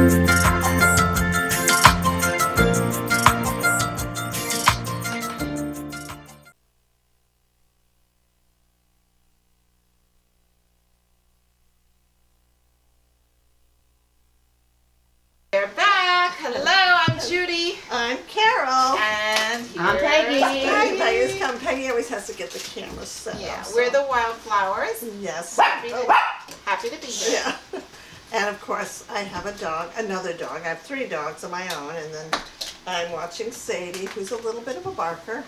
We're back. Hello, I'm Judy. I'm Carol. And I'm Peggy. Peggy always has to get the camera set Yeah, up. we're the Wildflowers. Yes. Happy to be here. Yeah. And of course, I have a dog, another dog. I have 3 dogs of my own, and then I'm watching Sadie, who's a little bit of a barker.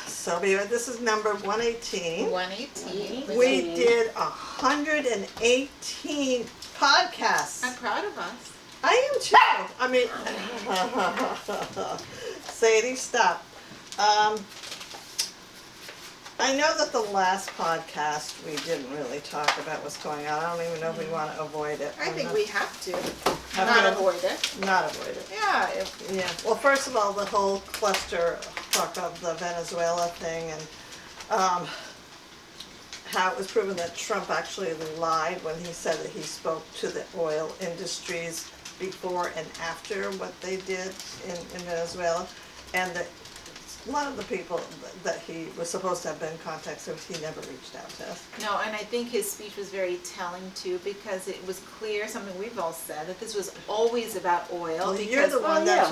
So this is number 118. 118. We did 118 podcasts. I'm proud of us. I am too. I mean, Sadie, stop. I know that the last podcast we didn't really talk about what's going on. I don't even know if we want to avoid it. I think we have to. Have Not to- avoid it. Not avoid it. Yeah. Yeah. Well, first of all, the whole cluster talk of the Venezuela thing and how it was proven that Trump actually lied when he said that he spoke to the oil industries before and after what they did in Venezuela, and that a lot of the people that he was supposed to have been in contact with, he never reached out to us. No, and I think his speech was very telling too, because it was clear, something we've all said, that this was always about oil. Well, because, you're the one that...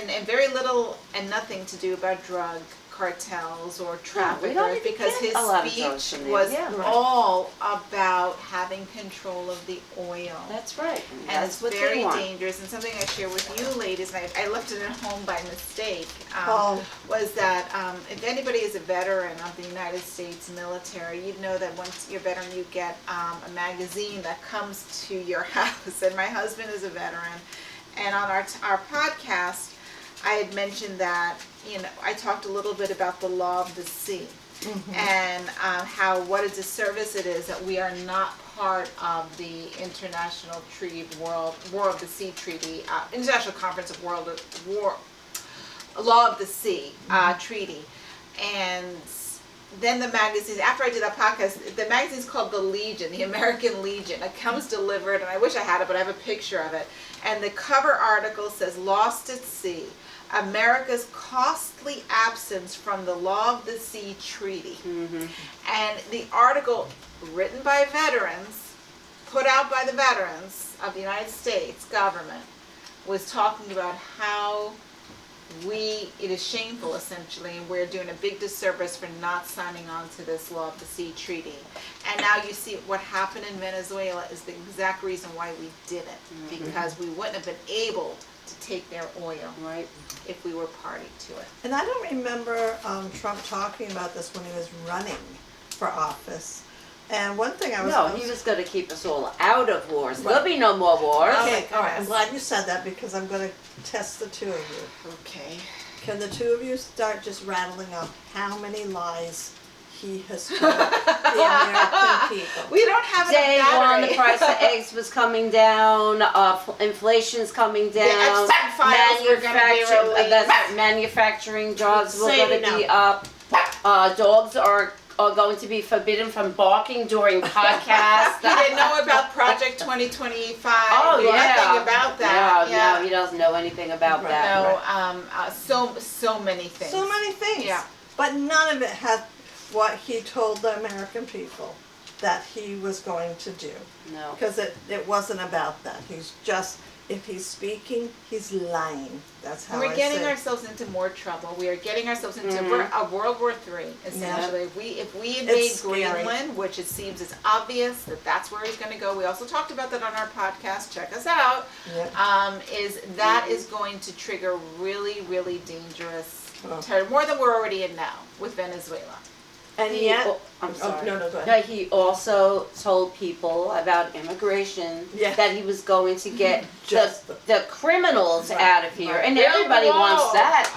and very little and nothing to do about drug cartels or traffickers, because his speech was all about having control of the oil. That's right. And it's very dangerous, and something I share with you ladies, and I left it at home by mistake, was that if anybody is a veteran of the United States military, you'd know that once you're a veteran you get a magazine that comes to your house, and my husband is a veteran, and on our podcast I had mentioned that, I talked a little bit about the law of the sea, and how what a disservice it is that we are not part of the International Treaty of War of the Sea Treaty, International Conference of Law of the Sea Treaty. And then the magazine, after I did that podcast, the magazine's called The Legion, the American Legion. It comes delivered, and I wish I had it, but I have a picture of it. And the cover article says, "Lost at Sea, America's costly absence from the Law of the Sea Treaty." And the article, written by veterans, put out by the veterans of the United States government, was talking about how it is shameful, essentially, and we're doing a big disservice for not signing on to this Law of the Sea Treaty. And now you see what happened in Venezuela is the exact reason why we did it, because we wouldn't have been able to take their oil if we were party to it. And I don't remember Trump talking about this when he was running for office. And one thing I was... No, he was going to keep us all out of wars. There'll be no more wars. Okay, all right. I'm glad you said that, because I'm going to test the 2 of you. Okay. Can the 2 of you start just rattling off how many lies he has told the American people? We don't have enough Day battery. one, the price of eggs was coming down, inflation's coming down, Epstein files were gonna be released. manufacturing jobs were Say going it to be now. up, dogs are going to be forbidden from barking during podcasts. He didn't know about Project 2025. Oh, yeah. Nothing about that. No, he doesn't know anything about that. No, so many things. So many things. Yeah. But none of it had what he told the American people that he was going to do. No. Because it wasn't about that. He's just, if he's speaking, he's lying. That's how We're getting ourselves into more trouble. We are getting ourselves into a World War III, essentially. Yeah. If we invade scary. Greenland, which it seems is obvious that that's where he's going to go. We also talked about that on our podcast. Check us out. Yep. Is going to trigger really, really dangerous terror, more than we're already in now with Venezuela. And yet, I'm sorry. no, go ahead. No, he also told people about immigration, that he was going to get the criminals out of here, and everybody wants that.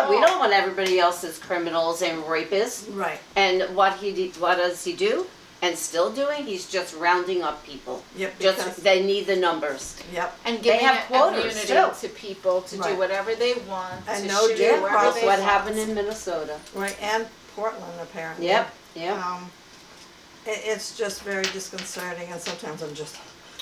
We don't want everybody else's criminals and rapists. Right. And what does he do? And still doing? He's just rounding up people. Yep. They need the numbers. Yep. And giving quotas, immunity to people to do whatever they want. And to no shoot due whoever process. they What want. happened in Minnesota? Right, and Portland apparently. Yep. It's just very disconcerting, and sometimes I'm just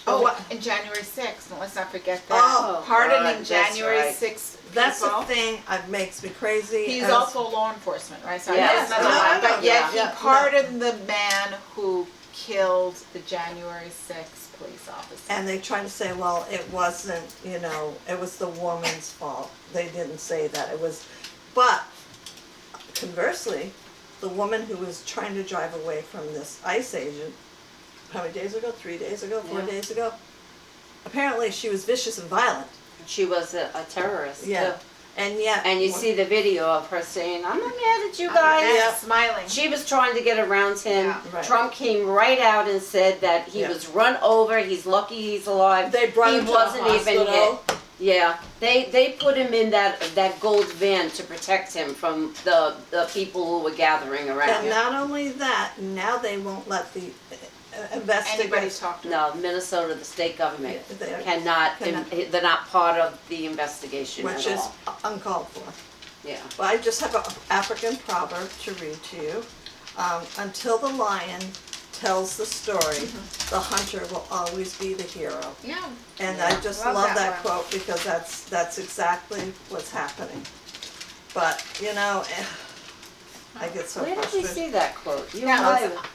Oh, and January 6th, and let's not forget that. Oh, Pardoning God, January that's 6th That's people. the thing that makes me crazy. He's as- also law enforcement, right? So Yes. that's No, not I know. but yet Yeah, he pardoned the man who killed the January 6th police officer. And they try to say, well, it wasn't, it was the woman's fault. They didn't say that. It was, but conversely, the woman who was trying to drive away from this ICE agent, how many days ago? 3 days ago? 4 Yeah. days ago? Apparently she was vicious and violent. She was a terrorist Yeah. too. And yet. And you see the video of her saying, "I'm not mad at you guys." Yeah. Smiling. She was trying to get around him. Yeah. Right. Trump came right out and said that he Yeah. was run over. He's lucky he's alive. They brought he him to wasn't the even hit. hospital. Yeah, they put him in that gold van to protect him from the people who were gathering And around. not only that, now they won't let the Anybody investigators. talk to him. No, Minnesota, the state government Yeah, they cannot. cannot. They're not part of the investigation Which at is all. uncalled for. Yeah. But I just have an African proverb to read to you. Until the lion tells the story, the hunter will always be the hero. Yeah. And I just Love love that that one. quote because that's exactly what's happening. But, I get so Where did we frustrated. see that quote? You That might was- have-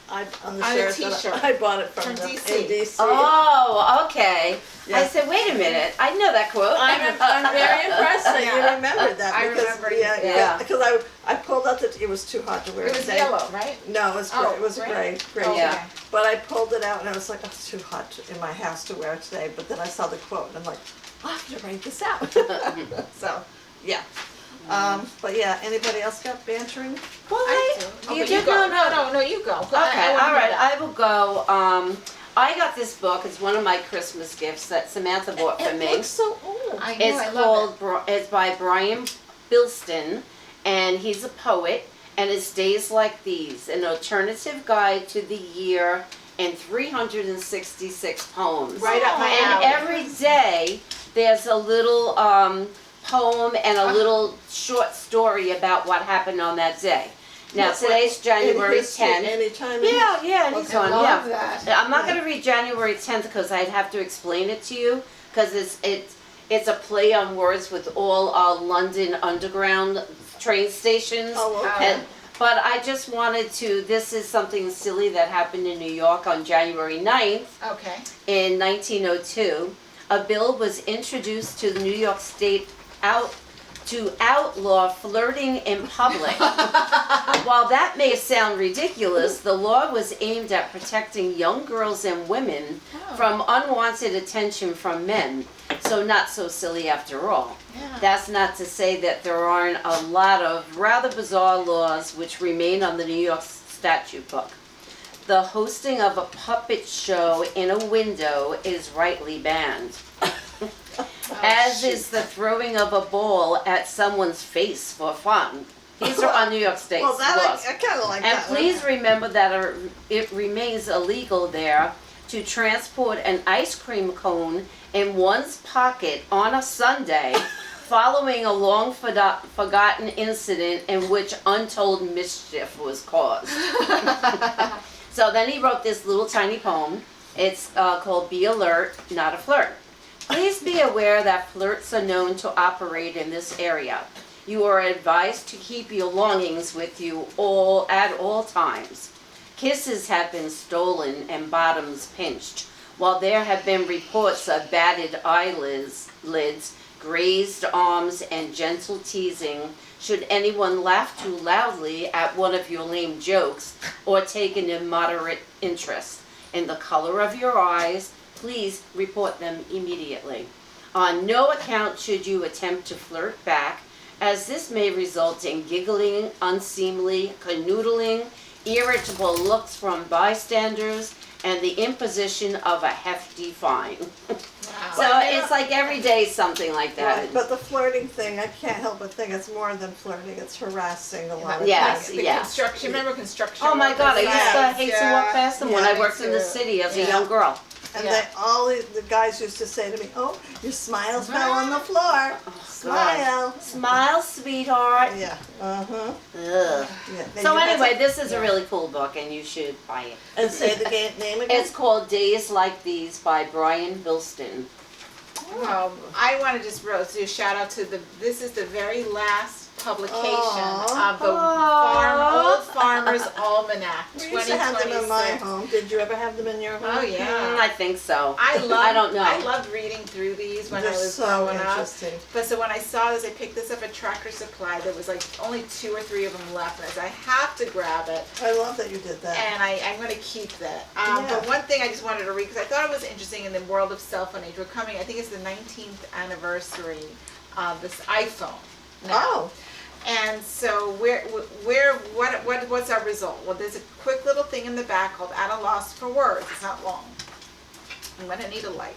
On the On a sheriff's t-shirt. I bought it from From them DC. in DC. Oh, okay. Yeah. I said, wait a minute. I know that quote. I'm very impressed that you Yeah. remembered that I because remember yeah, Yeah. because I pulled out it was too hot to wear It was today. yellow, right? No, it was gray. Oh, It was gray? gray. Oh, Yeah. okay. But I pulled it out and I was like, oh, it's too hot in my house to wear today. But then I saw the quote and I'm like, oh, I have to write this out. So, yeah. But yeah, anybody else got bantering? Well, I do. Oh, you but did go. no. No, you go. Okay, all right. I will go. I got this book. It's one of my Christmas gifts that Samantha bought for It me. looks so old. I know, It's I love called. It's by Brian Bilston, and he's a poet. And it's Days Like These, an alternative guide to the year and 366 poems. Right up my And alley. every day there's a little poem and a little short story about what happened on that day. Now today's January 10th. Anytime. Yeah, anytime, I love yeah. that. I'm not going to read January 10th because I'd have to explain it to you because it's a play on words with all our London Underground train stations. Oh, okay. But I just wanted to, this is something silly that happened in New York on January 9th. Okay. In 1902, a bill was introduced to the New York State to outlaw flirting in public. While that may sound ridiculous, the law was aimed at protecting young girls and women from unwanted attention from men. So not so silly after all. Yeah. That's not to say that there aren't a lot of rather bizarre laws which remain on the New York statute book. The hosting of a puppet show in a window is rightly banned. As is the throwing of a ball at someone's face for fun. These are on New York State Well, laws. that I kind of like And that. please remember that it remains illegal there to transport an ice cream cone in one's pocket on a Sunday following a long forgotten incident in which untold mischief was caused. So then he wrote this little tiny poem. It's called Be Alert, Not a Flirt. Please be aware that flirts are known to operate in this area. You are advised to keep your belongings with you at all times. Kisses have been stolen and bottoms pinched, while there have been reports of battered eyelids, grazed arms, and gentle teasing should anyone laugh too loudly at one of your lame jokes or take an immoderate interest in the color of your eyes. Please report them immediately. On no account should you attempt to flirt back, as this may result in giggling, unseemly, canoodling, irritable looks from bystanders, and the imposition of a hefty fine. So it's like every day something like that. Right, but the flirting thing, I can't help but think it's more than flirting, it's harassing a lot of Yes, times. The yeah. construction, remember construction? Oh my God, I used to workers? hate to Yeah. walk past them when Yeah, I me worked in the too. city as a Yeah. young girl. And Yeah. they all the guys used to say to me, "Oh, your smiles fell on the floor. Smile, Smile, sweetheart. Yeah. Ugh. Yeah. So anyway, this is a really cool book, and you should buy it. And say the name again. It's called Days Like These by Brian Bilston. I want to just do a shout out to this is the very last publication of the Old Farmer's Almanac, We used to have them in my 2026. home. Did you ever have them in your home? Oh yeah. I think so. I don't know. I loved reading through these when They're I was so growing up. interesting. But so when I saw this, I picked this up at Tractor Supply. There was like only 2 or 3 of them left, and I said I have to grab it. I love that you did that. And I'm going to keep that. Yeah. But one thing I just wanted to read, because I thought it was interesting in the world of cell phone age. We're coming, I think it's the 19th anniversary of this iPhone now. Oh. And so what's our result? Well, there's a quick little thing in the back called "At a Loss for Words." It's not long. I'm going to need a light.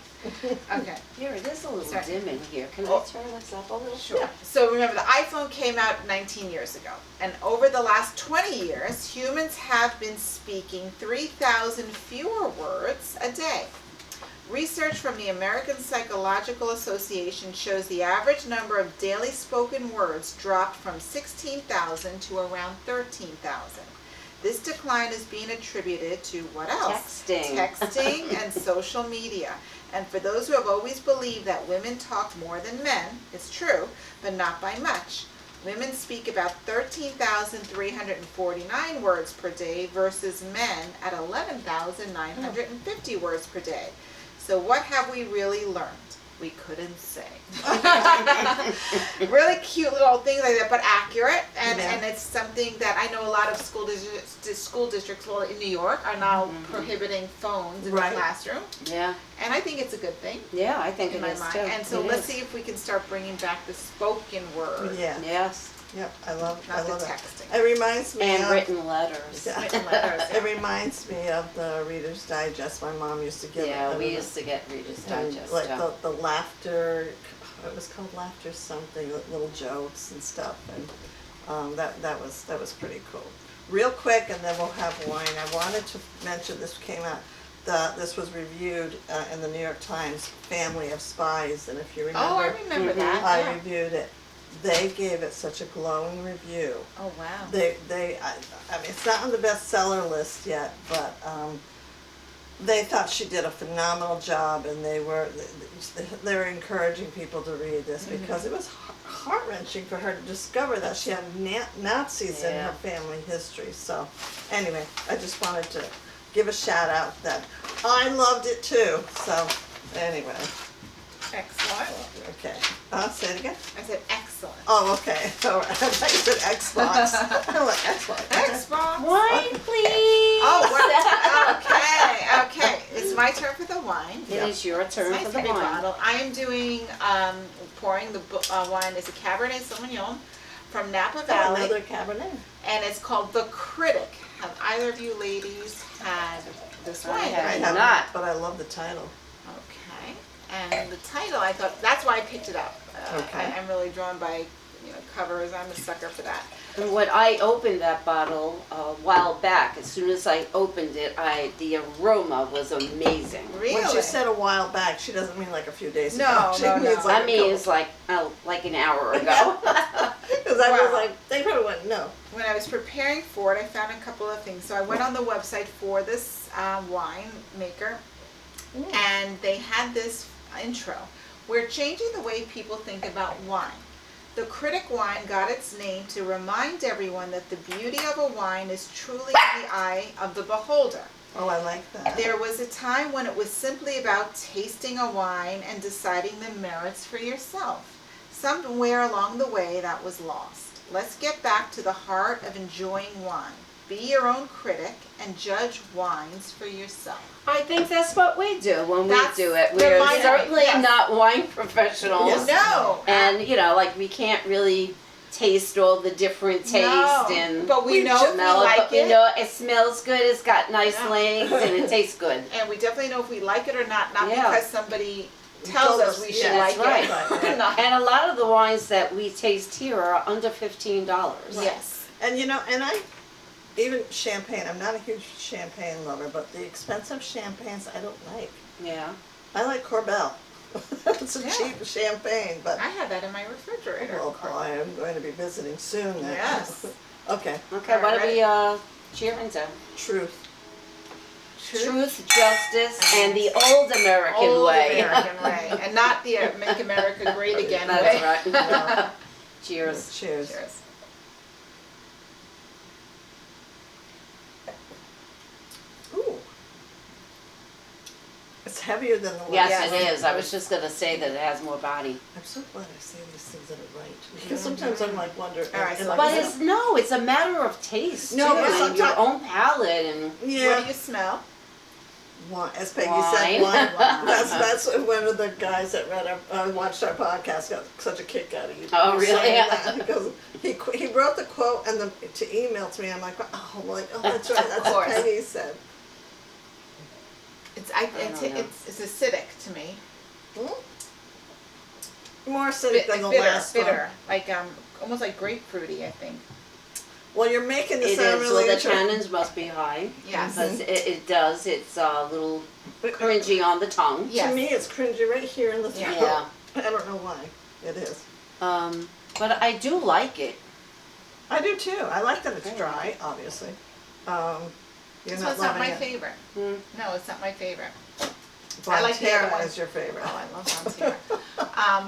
Okay. Here, it is a little Sorry. dim in here. Can I turn this up a little? Sure. Yeah. So remember, the iPhone came out 19 years ago. And over the last 20 years, humans have been speaking 3,000 fewer words a day. Research from the American Psychological Association shows the average number of daily spoken words dropped from 16,000 to around 13,000. This decline is being attributed to what else? Texting. Texting and social media. And for those who have always believed that women talk more than men, it's true, but not by much. Women speak about 13,349 words per day versus men at 11,950 words per day. So what have we really learned? We couldn't say. Really cute little things like that, but accurate, and it's something that I know a lot of school districts, well, in New York, are now prohibiting phones in the classroom. Yeah. And I think it's a good thing. Yeah, I think in it my is mind. too. And so It let's is. see if we can start bringing back the spoken word. Yeah. Yes. Yep. I love Not the it. texting. It reminds me And of, written letters. Yeah. Written letters. It reminds me of the Reader's Digest. My mom used to give Yeah, it. we used to get Reader's And Digest. like yeah. the laughter, it was called Laughter something, little jokes and stuff, and that was pretty cool. Real quick, and then we'll have wine. I wanted to mention this came out. This was reviewed in the New York Times, Family of Spies, and if you remember, Oh, I remember that. I Yeah. reviewed it. They gave it such a glowing review. Oh, wow. I mean, it's not on the bestseller list yet, but they thought she did a phenomenal job, and they were encouraging people to read this because it was heart-wrenching for her to discover that she had Nazis in her family history. So, anyway, I just wanted to give a shout out that I loved it too. So, anyway. Excellent. Okay. Say it again. I said excellent. Oh, okay. All right. I thought you said Xbox. I'm like, Xbox. Xbox. Wine, please. Oh, okay. It's my turn for the wine. It is your turn My for the favorite wine. bottle. I am doing pouring the wine. It's a Cabernet Sauvignon from Napa Valley, Another Cabernet. and it's called the Critic. Have either of you ladies had this wine? I have. I haven't, not. but I love the title. Okay. And the title, I thought that's why I picked it up. Okay. I'm really drawn by covers. I'm a sucker for that. And when I opened that bottle a while back, as soon as I opened it, the aroma was amazing. Really? When she said a while back, she doesn't mean like a few days No, ago. She no, no. means like I mean, it's like an hour ago. because I was Wow. like, they probably wouldn't know. When I was preparing for it, I found a couple of things. So I went on the website for this wine maker, and they had this intro. We're changing the way people think about wine. The Critic wine got its name to remind everyone that the beauty of a wine is truly in the eye of the beholder. Oh, I like that. There was a time when it was simply about tasting a wine and deciding the merits for yourself. Somewhere along the way that was lost. Let's get back to the heart of enjoying wine. Be your own critic and judge wines for yourself. I think that's what we do when That's we do it. the We're wine- certainly yes. not wine professionals. Yes. No. And, like, we can't really taste all the different taste No, and but we know if we smell it, like but we it. know it smells good, it's got nice Yeah. legs, and it tastes good. And we definitely know if we like it or not Yeah. because somebody tells Told us us, we yeah, should like that's it. right. Not- And a lot of the wines that we taste here are under $15. Yes. And even champagne, I'm not a huge champagne lover, but the expensive champagnes I don't like. Yeah. I like Corbel. It's a cheap champagne, but I have that in my refrigerator. well, I am going to be visiting soon then. Yes. Okay. Okay, what are we cheering to? Truth. Truth, justice, and the old American Old way. American way, and not the Make America Great Again way. That's right. Cheers. Cheers. Cheers. Ooh. It's heavier than the last. Yes, one. it is. I was just going to say that it has more body. I'm so glad I say these things that are right. Because sometimes I'm like wondering. All right, so But it's a matter of taste No, too, but and your own palate and yeah. What do you smell? Wine, as Peggy Wine. said, wine. That's one of the guys that watched our podcast got such a kick out of you. Oh, really? Saying that, because he wrote the quote and to email to me. I'm like, oh, that's right. That's what Peggy said. It's acidic to me. More acidic than the last bitter, one. like almost like grapefruity, I think. Well, you're making this it sound is. really So the tannins must be high. Yes. Because it does. It's a little cringy on the tongue. Yes. To me, it's cringy right here in the throat. Yeah. I don't know why. It is. But I do like it. I do too. I like that it's dry, obviously. You're So not it's not loving my it. favorite. No, it's not my favorite. Bonterra I like the other one. is your favorite. Oh, I love Banter.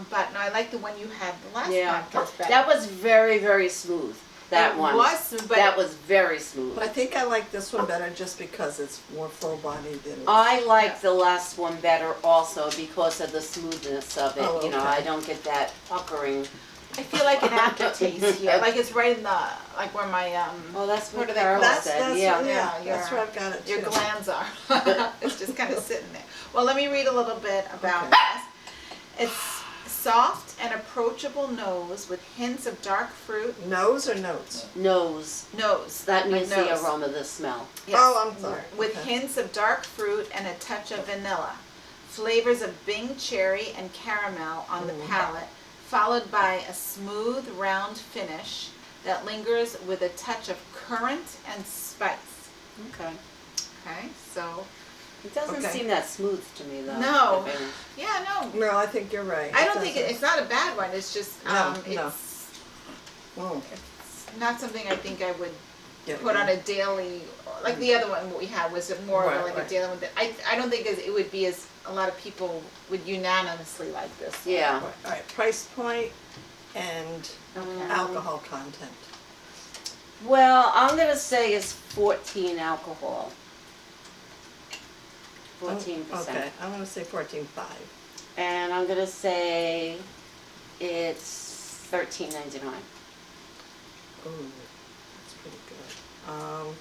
But no, I like the one you had the last podcast better. That was very, very smooth. That one. That was very smooth. But I think I like this one better just because it's more full-bodied than I like the last one better also because of the smoothness of it. Oh, You know, okay. I don't get that puckering. I feel like an aftertaste here. Like it's right in the, like where my, Oh, that's what what do they Carol call That's, said. that's, Yeah. Yeah, that's where I've got it too. your glands are. It's just kind of sitting there. Well, let me read a little bit about Okay. this. It's soft and approachable nose with hints of dark fruit. Nose or notes? Nose. Nose. That like means nose. the aroma, the smell. Yes. Oh, I'm sorry. With Okay. hints of dark fruit and a touch of vanilla. Flavors of Bing cherry and caramel on the palate, followed by a smooth, round finish that lingers with a touch of currant and spice. Okay. Okay, so, It doesn't Okay. seem that smooth to me though. No. the finish. yeah, no. No, I think you're right. I don't think it's not a bad one. It's just, No, it's, no. Mm. it's not something I think I would Yeah, put on a daily, like the other one we had was more Right, of like right. a daily one. I don't think it would be as, a lot of people would unanimously like this. Yeah. All right, price point and Okay. alcohol content. Well, I'm gonna say it's 14 alcohol. 14%. Okay, I'm gonna say 14.5. And I'm gonna say it's $13.99. Ooh, that's pretty good.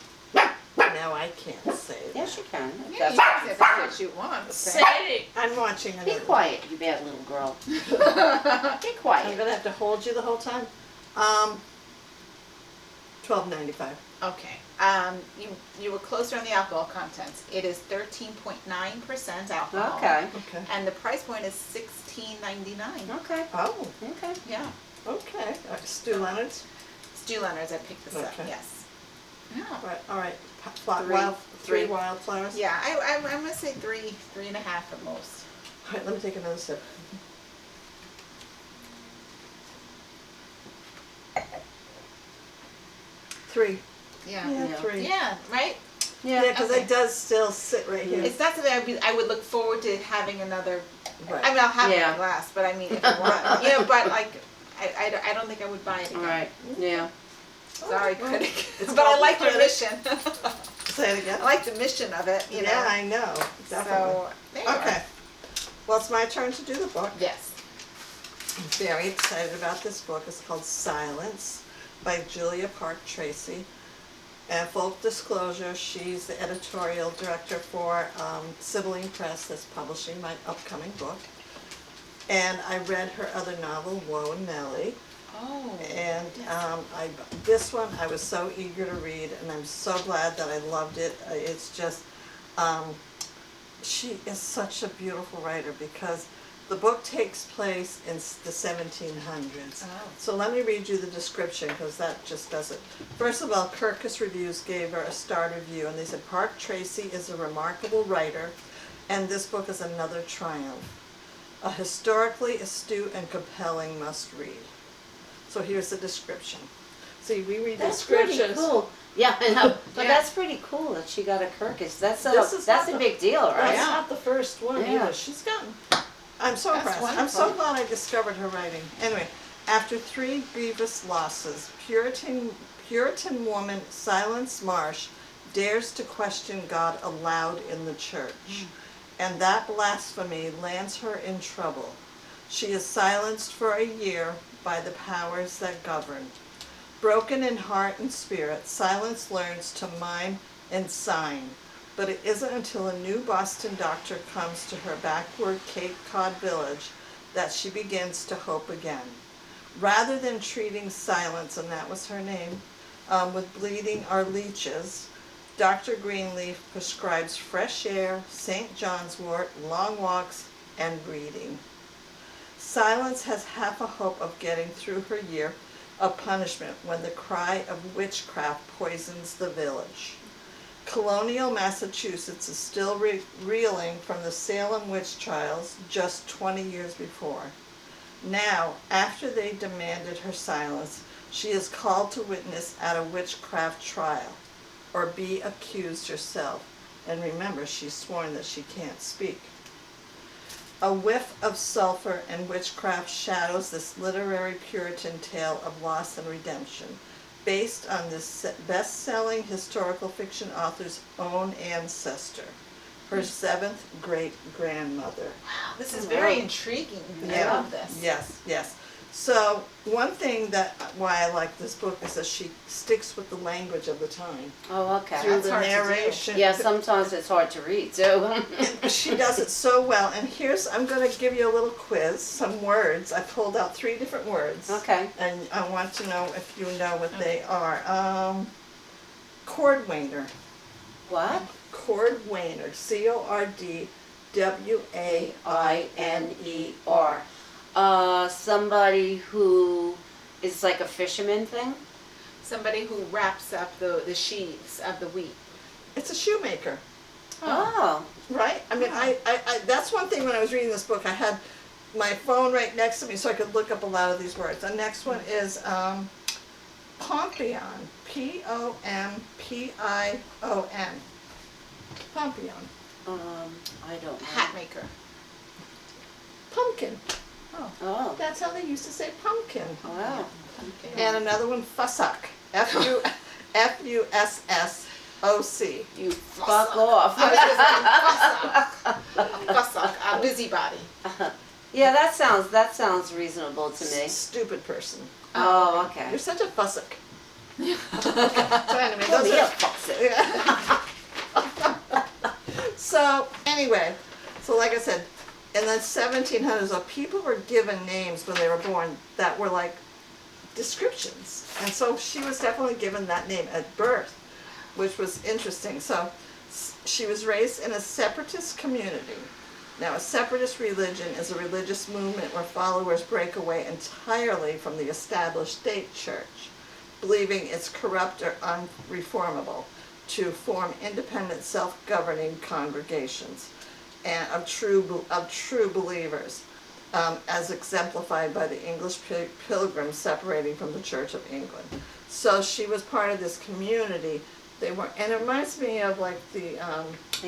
Now I can't say that. Yes, you can. Yeah, That's you can say that's what you want. to say. Say I'm watching Be another. quiet, you bad little girl. Be I'm quiet. gonna have to hold you the whole time. $12.95. Okay, you were closer on the alcohol contents. It is 13.9% alcohol. Okay. Okay. And the price point is $16.99. Okay. Oh, Okay. Yeah, okay. Stu Leonard's. Stu Leonard's, I picked this up, Okay. yes. Yeah. All right. Three. Three wildflowers. Yeah, I'm gonna say 3.5 at most. All right, let me take another sip. Three. Yeah. Yeah, Yeah. three. Yeah, right? Yeah, because okay. it does still sit right here. It's not something I would look forward to having another, Right. I mean, I'll have Yeah. my glass, but I mean, if I want, you know, but like, I don't think I would buy it again. All right. Yeah. Sorry, well, Critic. it's But I called like your Critic. mission. Say it again. I like the mission of it, you know. Yeah, I know. Definitely. So, there you are. Okay. Well, it's my turn to do the book. Yes. I'm very excited about this book. It's called Silence by Julia Park Tracey. And full disclosure, she's the editorial director for Sibylline Press that's publishing my upcoming book. And I read her other novel, Woe and Nellie. Oh. And this one I was so eager to read, and I'm so glad that I loved it. It's just, she is such a beautiful writer because the book takes place in the 1700s. Oh. So let me read you the description because that just does it. First of all, Kirkus Reviews gave her a star review, and they said, Park Tracey is a remarkable writer And this book is another triumph. A historically astute and compelling must-read. So here's the description. See, we read That's descriptions. pretty cool. Yeah, I know. But Yeah. that's pretty cool that she got a Kirkus. That's This is a not big deal, right? That's not the first one Yeah. either. She's gotten. I'm so That's impressed. I'm so wonderful. glad I discovered her writing. Anyway, after 3 grievous losses, Puritan woman Silence Marsh dares to question God aloud in the church, and that blasphemy lands her in trouble. She is silenced for a year by the powers that govern. Broken in heart and spirit, Silence learns to mime and sign, but it isn't until a new Boston doctor comes to her backward Cape Cod village that she begins to hope again. Rather than treating Silence, and that was her name, with bleeding or leeches, Dr. Greenleaf prescribes fresh air, St. John's wort, long walks, and reading. Silence has half a hope of getting through her year of punishment when the cry of witchcraft poisons the village. Colonial Massachusetts is still reeling from the Salem witch trials just 20 years before. Now, after they demanded her silence, she is called to witness at a witchcraft trial, or be accused herself. And remember, she's sworn that she can't speak. A whiff of sulfur and witchcraft shadows this literary Puritan tale of loss and redemption, based on this best-selling historical fiction author's own ancestor, her 7th great-grandmother. Wow, this is very intriguing. I love this. Yes. So one thing why I like this book is that she sticks with the language of the time. Oh, okay. Through That's the hard to do. narration. Yeah, sometimes it's hard to read, so. She does it so well. And I'm going to give you a little quiz, some words. I pulled out 3 different words. Okay. And I want to know if you know what they are. Cordwainer. What? Cordwainer. Cordwainer. Somebody who is like a fisherman thing? Somebody who wraps up the sheaves of the wheat. It's a shoemaker. Oh. Right? I mean, I that's one thing when I was reading this book, I had my phone right next to me so I could look up a lot of these words. The next one is Pompion. Pompion. Pompion. I don't know. Hat maker. Pumpkin. Oh. That's how they used to say pumpkin. Wow. And another one, fussock. F-U-S-S-O-C. You fuck off. I was just saying fussock, a busybody. Yeah, that sounds reasonable to me. Stupid person. Oh, You're okay. such a fussock. So anyway, Call those me a are, fucksit. so anyway, so like I said, in the 1700s, people were given names when they were born that were like descriptions. And so she was definitely given that name at birth, which was interesting. So she was raised in a separatist community. Now, a separatist religion is a religious movement where followers break away entirely from the established state church, believing it's corrupt or unreformable, to form independent, self-governing congregations and of true believers, as exemplified by the English pilgrims separating from the Church of England. So she was part of this community. And it reminds me of like the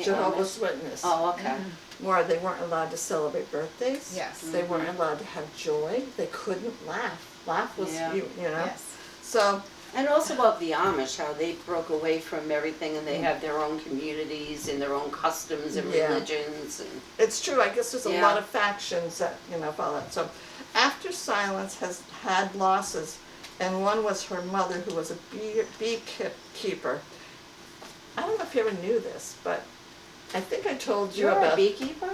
Jehovah's Witness. Oh, okay. Where they weren't allowed to celebrate birthdays. Yes. They weren't allowed to have joy. They couldn't laugh. Laugh was, Yeah. you know. Yes. So, And also about the Amish, how they broke away from everything and they have their own communities and their own customs and Yeah. religions and. it's true. I guess there's a Yeah. lot of factions that, follow it. So, after Silence has had losses, and one was her mother who was a beekeeper. I don't know if you ever knew this, but I think I told you You're about... a beekeeper?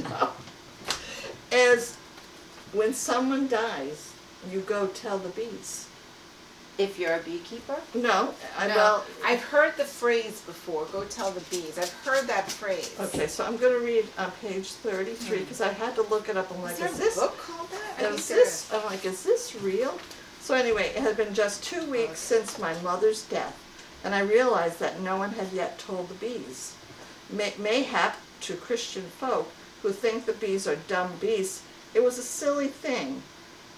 No. Is when someone dies, you go tell the bees. If you're a beekeeper? No, No, I've heard the phrase before, go tell the bees. I've heard that phrase. Okay, so I'm going to read on page 33 because I had to look it up. I'm like, Is there is a this... book called that? I think Is there this, is. I'm like, is this real? So anyway, it had been just 2 weeks since my mother's death, and I realized that no one had yet told the bees. Mayhap to Christian folk who think the bees are dumb beasts, it was a silly thing.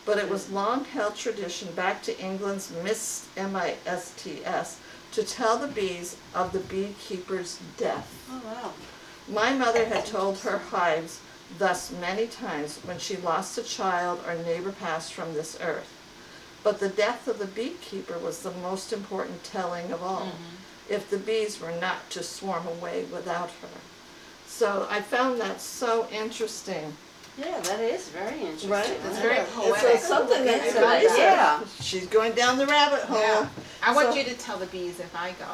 But it was long-held tradition back to England's Mists, M-I-S-T-S, to tell the bees of the beekeeper's death. Oh, wow. My mother had told her hives thus many times when she lost a child or neighbor passed from this earth. But the death of the beekeeper was the most important telling of all, if the bees were not to swarm away without her. So I found that so interesting. Yeah, that is very interesting. Right? It's very poetic. It's something that It's nice. Yeah. She's going down the rabbit hole. Yeah. I want So- you to tell the bees if I go.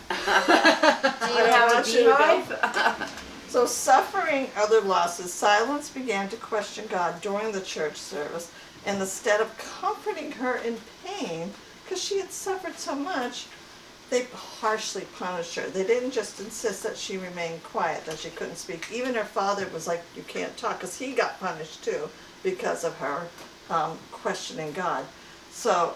Do you have a want you to go. beehive? So suffering other losses, silence began to question God during the church service, and instead of comforting her in pain, because she had suffered so much, they harshly punished her. They didn't just insist that she remain quiet, that she couldn't speak. Even her father was like, you can't talk, because he got punished too because of her questioning God. So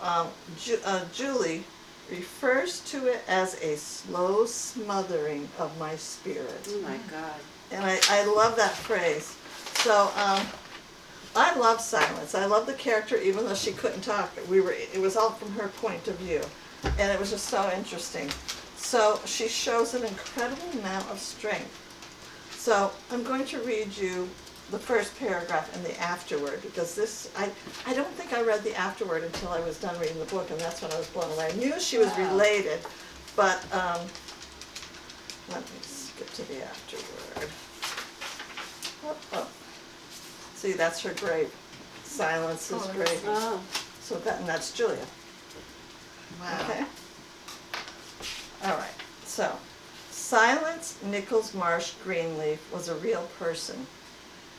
Julie refers to it as a slow smothering of my spirit. Oh my God. And I love that phrase. So I love silence. I love the character, even though she couldn't talk. It was all from her point of view, and it was just so interesting. So she shows an incredible amount of strength. So I'm going to read you the first paragraph and the afterword, because this I don't think I read the afterword until I was done reading the book, and that's when I was blown away. I knew she was related, but let me skip to the afterword. Oh. See, that's her grave. Silence is grave. Oh. So that's Julia. Wow. Okay. All right. So, Silence Nichols Marsh Greenleaf was a real person,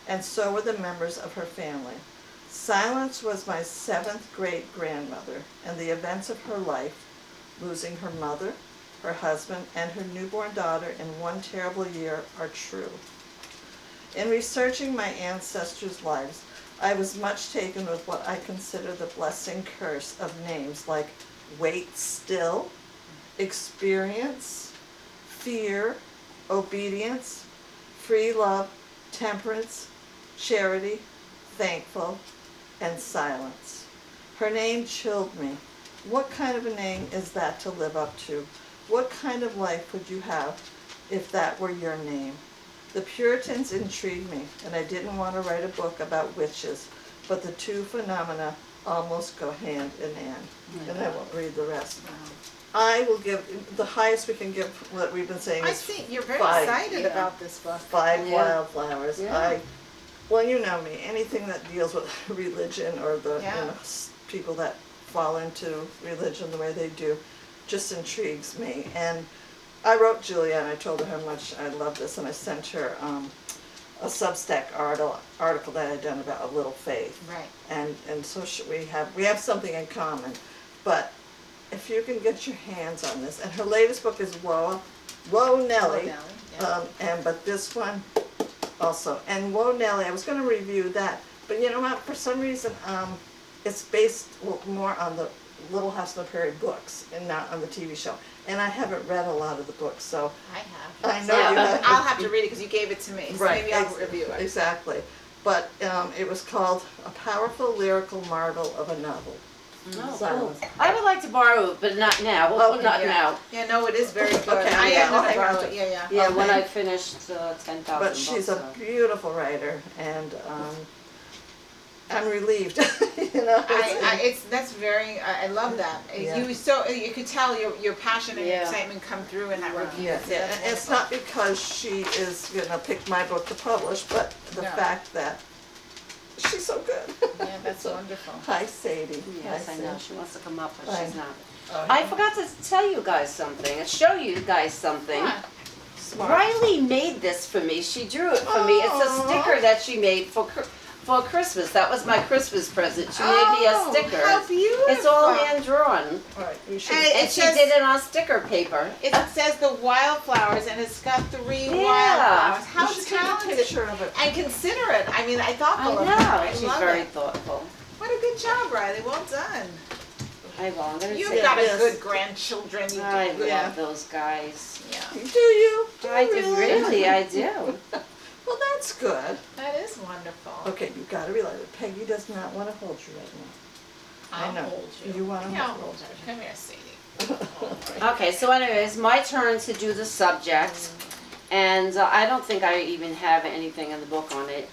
and so were the members of her family. Silence was my 7th great-grandmother, and the events of her life, losing her mother, her husband, and her newborn daughter in one terrible year, are true. In researching my ancestors' lives, I was much taken with what I consider the blessing curse of names like wait still, experience, fear, obedience, free love, temperance, charity, thankful, and silence. Her name chilled me. What kind of a name is that to live up to? What kind of life would you have if that were your name? The Puritans intrigued me, and I didn't want to write a book about witches, but the two phenomena almost go hand in hand. And I won't read the rest. I will give, the highest we can give, what we've been saying I is see, you're very 5. excited about this book. 5 Yeah. wildflowers. Yeah. Well, you know me, anything that deals with religion or the Yeah. people that fall into religion the way they do just intrigues me. And I wrote Julia and I told her how much I love this, and I sent her a Substack article that I'd done about A Little Faith. Right. And so we have something in common. But if you can get your hands on this, and her latest book is Whoa Nellie, but this one also, and Whoa Nellie, I was going to review that, but you know what, for some reason it's based more on the Little House on the Prairie books and not on the TV show, and I haven't read a lot of the books, so I have. I know you have. I'll have to read it because you gave it to me, so Right, maybe I'll review it. Exactly, but it was called A Powerful Lyrical Marvel of a Novel. Oh, Silence. cool. I would like to borrow it, but not now. Okay, Not Yeah. now. Yeah, no, it is very good. Okay, I yeah, am I'll gonna hang on borrow to it, it. yeah. Yeah, when Okay. I finished 10,000 But she's a books, beautiful writer, and I'm relieved. You know, I love that. Yeah. You could tell your passion and your Yeah. excitement come through in that review. yeah, It's and it's not because she is gonna pick my book to publish, but the No. fact that she's so good. Yeah, that's So, wonderful. Hi, Sadie. Yes, Hi, I know. Sadie. She wants to come up, but Fine. she's not. Oh, I forgot to tell you guys something, and show you guys something. What? Smart. Riley made this for me. She drew it for me. It's a Aw. sticker that she made for Christmas. That was my Christmas present. She made me a Oh, sticker. how beautiful. It's all hand drawn, All right, you should. And and it she says- did it on sticker paper. It says the wildflowers, and it's got 3 Yeah. wildflowers. How you should take a talented picture of it. and considerate. I mean, I I thoughtful know. of her. I She's love very it. thoughtful. What a good job, Riley. Well done. I will. I'm gonna You've take got a this. good grandchildren. You I do. Yeah. love those guys. Yeah. Do you? I do, really, I do. Well, that's good. That is wonderful. Okay, you've got to realize that Peggy does not want to hold you right now. I'll I know. hold you. You want to Yeah, I'll hold hold me. you. Come here, Sadie. Okay, so anyways, my turn to do the subject, and I don't think I even have anything in the book on it.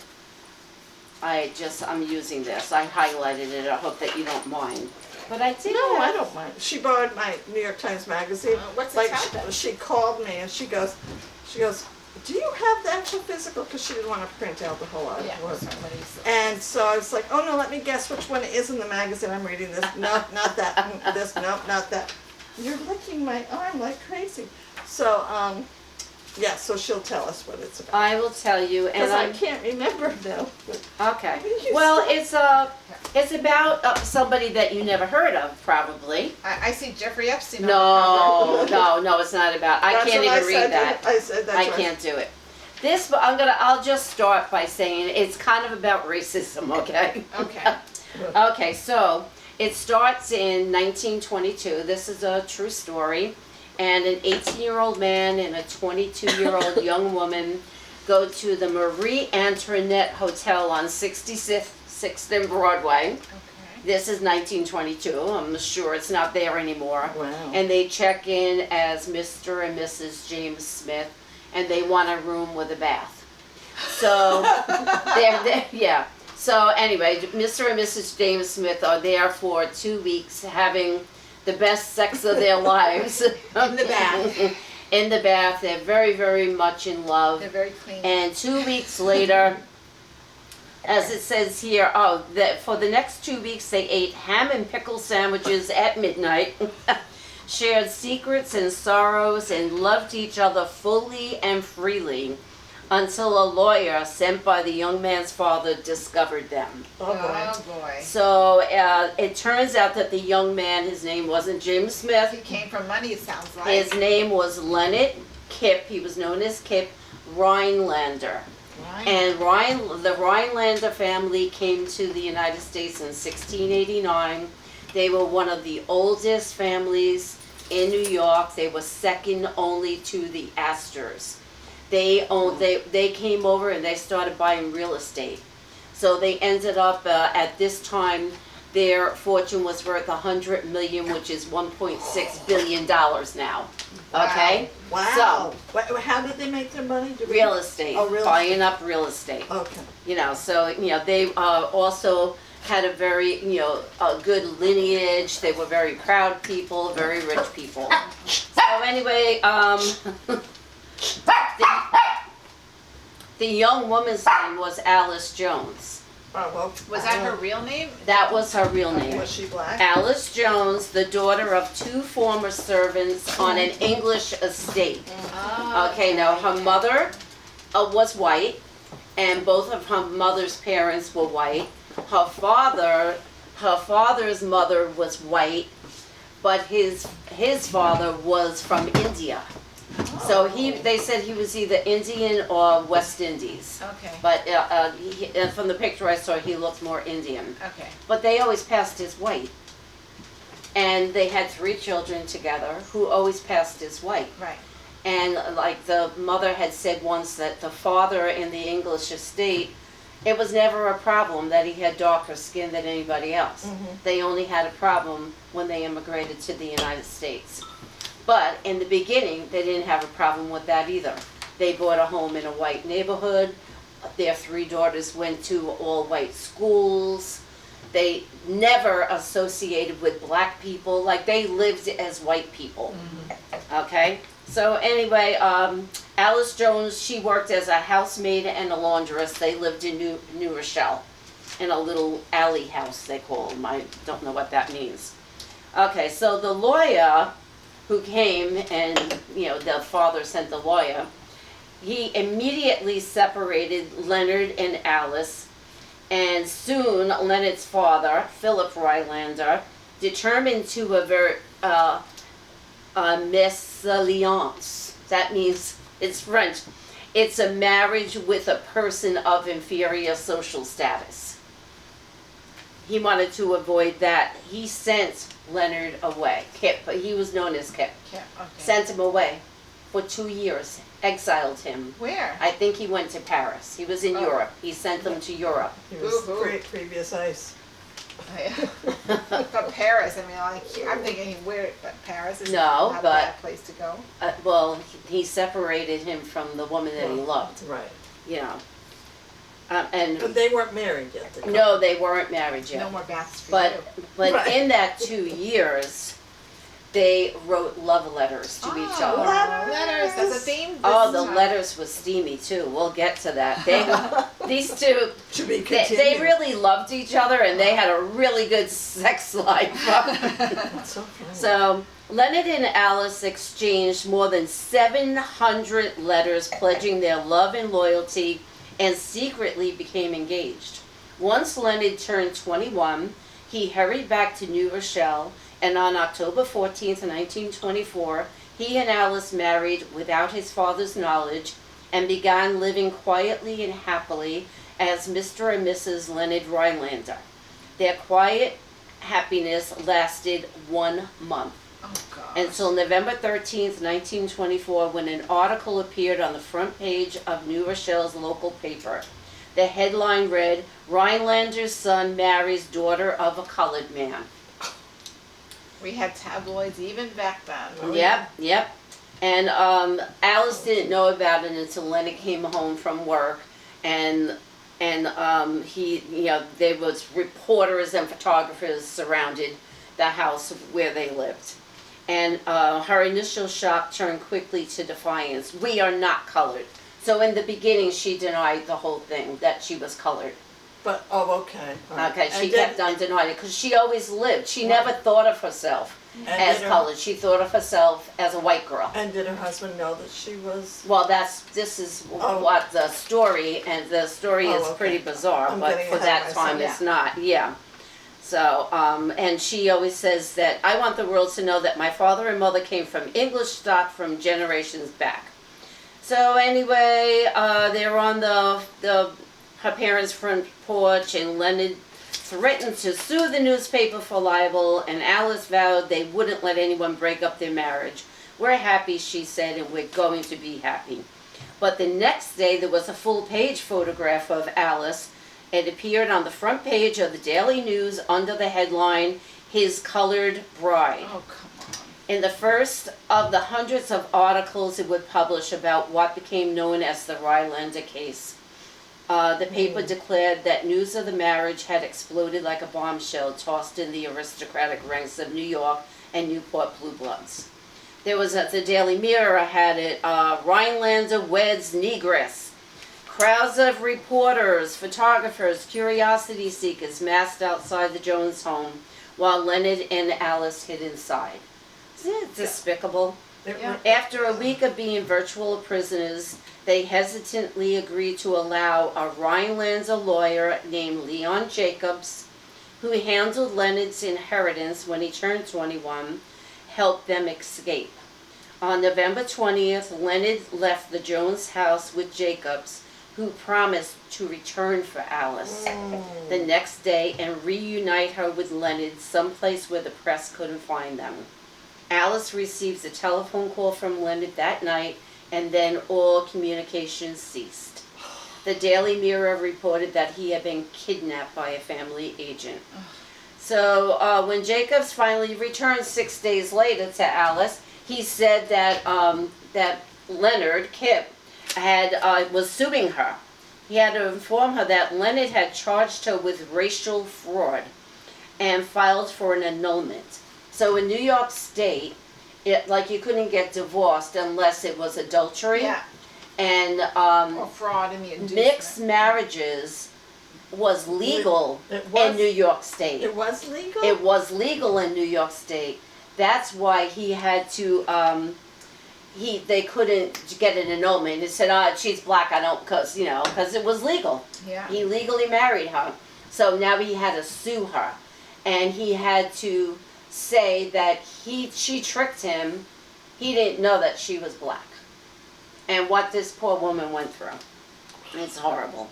I'm using this. I highlighted it. I hope that you don't mind. But I did. No, I don't mind. She borrowed my New York Times magazine. What's like it about? she called me and she goes, do you have the actual physical? Because she didn't want to print out the whole article. Yeah, somebody's. And so I was like, oh no, let me guess which one it is in the magazine I'm reading. This, no, not that. This, no, not that. You're licking my arm like crazy. So, yeah, so she'll tell us what it's about. I will tell you, and Because I can't remember now. okay. Well, it's about somebody that you never heard of, probably. I see Jeffrey Epstein. On No, the cover. no, it's not about. I That's can't what even read that. I said that's I right. can't do it. This, I'll just start by saying it's kind of about racism, okay? Okay. Okay, so it starts in 1922. This is a true story. And an 18-year-old man and a 22-year-old young woman go to the Marie Antoinette Hotel on 66th and Broadway. Okay. This is 1922. I'm sure it's not there anymore. Wow. And they check in as Mr. and Mrs. James Smith, and they want a room with a bath. So, they're yeah. So anyway, Mr. and Mrs. James Smith are there for 2 weeks having the best sex of their lives. In the bath. In the bath. They're very, very much in love. They're very clean. And 2 weeks later, as it says here, that for the next 2 weeks they ate ham and pickle sandwiches at midnight, shared secrets and sorrows, and loved each other fully and freely, until a lawyer sent by the young man's father discovered them. Oh boy. Oh boy. So it turns out that the young man, his name wasn't James He Smith, came from money, it sounds like. his name was Leonard Kip, he was known as Kip Rhinelander. Right. And the Rhinelander family came to the United States in 1689. They were one of the oldest families in New York. They were second only to the Astors. They came over and they started buying real estate. So they ended up at this time their fortune was worth $100 million, which is $1.6 billion now. Okay. Wow. So, how did they make their money? Real estate. Oh, real buying up real estate. Okay. So they also had a very a good lineage. They were very proud people, very rich people. So anyway, the young woman's name was Alice Jones. Oh, well, Was that her real name? That was her real name. Was she black? Alice Jones, the daughter of 2 former servants on an English estate. Oh, Okay, now her mother was white, and both of her mother's parents were white. Her father's mother was white, but his father was from India. So they said he was either Indian or West Indies. Okay. But from the picture I saw, he looked more Indian. Okay. But they always passed as white. And they had 3 children together who always passed as white. Right. And like the mother had said once that the father in the English estate, it was never a problem that he had darker skin than anybody else. Mhm. They only had a problem when they immigrated to the United States. But in the beginning, they didn't have a problem with that either. They bought a home in a white neighborhood. Their 3 daughters went to all white schools. They never associated with black people. Like, they lived as white people. Okay? So anyway, Alice Jones, she worked as a housemaid and a laundress. They lived in New Rochelle, in a little alley house, they call them. I don't know what that means. Okay, so the lawyer who came, and the father sent the lawyer, he immediately separated Leonard and Alice, and soon Leonard's father, Philip Rhinelander, determined to a mésalliance. That means, it's French, it's a marriage with a person of inferior social status. he wanted to avoid that. He sent Leonard away. Kip, but he was known as Kip. Kip, okay. Sent him away for 2 years. Exiled him. Where? I think he went to Paris. He was in Europe. He sent them to Europe. He was previous ice. Oh, yeah. But Paris, I mean, like, I'm thinking where, but Paris is No, not a but- bad place to go. Well, he separated him from the woman that he loved. Right. You know. And But they weren't married yet. the couple. no, they weren't married yet. No more baths for But you. but in that 2 years, they wrote love letters to each other. Letters, that's a theme. Oh, this the time. letters was steamy too. We'll get to that. They these two To be they continued. really loved each other and they had a really good sex life. That's so funny. So Leonard and Alice exchanged more than 700 letters pledging their love and loyalty and secretly became engaged. Once Leonard turned 21, he hurried back to New Rochelle, and on October 14th, 1924, he and Alice married without his father's knowledge and began living quietly and happily as Mr. and Mrs. Leonard Rhinelander. Their quiet happiness lasted 1 month. Oh, God. Until November 13th, 1924, when an article appeared on the front page of New Rochelle's local paper. The headline read, "Rhinelander's son marries daughter of a colored man." We had tabloids even back then. Yep. And Alice didn't know about it until Leonard came home from work, and he, you know, there was reporters and photographers surrounded the house where they lived. And her initial shock turned quickly to defiance. "We are not colored." So in the beginning, she denied the whole thing, that she was colored. But, okay. All right. Okay, she And kept did- on denying it, because she always lived. She never thought of herself and as did her- colored. She thought of herself as a white girl. And did her husband know that she was? Well, this is Oh. what the story, and the story Oh, is okay. pretty bizarre, I'm but getting for ahead that of time myself. it's not, yeah. So, and she always says that, "I want the world to know that my father and mother came from English stock from generations back." So anyway, they're on her parents' front porch, and Leonard threatened to sue the newspaper for libel, and Alice vowed they wouldn't let anyone break up their marriage. "We're happy," she said, "and we're going to be happy." But the next day there was a full-page photograph of Alice. It appeared on the front page of the Daily News under the headline, "His Colored Bride." Oh, come on. In the first of the hundreds of articles it would publish about what became known as the Rhinelander case. The paper declared that news of the marriage had exploded like a bombshell tossed in the aristocratic ranks of New York and Newport blue bloods. There was the Daily Mirror had it, "Rhinelander weds negress." Crowds of reporters, photographers, curiosity seekers massed outside the Jones home while Leonard and Alice hid inside. Isn't it despicable? Yeah. After a week of being virtual prisoners, they hesitantly agreed to allow a Rhinelander lawyer named Leon Jacobs, who handled Leonard's inheritance when he turned 21, help them escape. On November 20th, Leonard left the Jones house with Jacobs, who promised to return for Alice the next day and reunite her with Leonard someplace where the press couldn't find them. Alice receives a telephone call from Leonard that night, and then all communication ceased. The Daily Mirror reported that he had been kidnapped by a family agent. So when Jacobs finally returned 6 days later to Alice, he said that that Leonard, Kip, was suing her. He had to inform her that Leonard had charged her with racial fraud and filed for an annulment. So in New York State, you couldn't get divorced unless it was adultery. Yeah. And Or fraud in the inducement. mixed marriages was legal It was? in New York State. It was legal? It was legal in New York State. That's why he had to, they couldn't get an annulment. He said, she's black, I don't, because it was legal. Yeah. He legally married her. So now he had to sue her. And he had to say that she tricked him. He didn't know that she was black. And what this poor woman went through. It's horrible.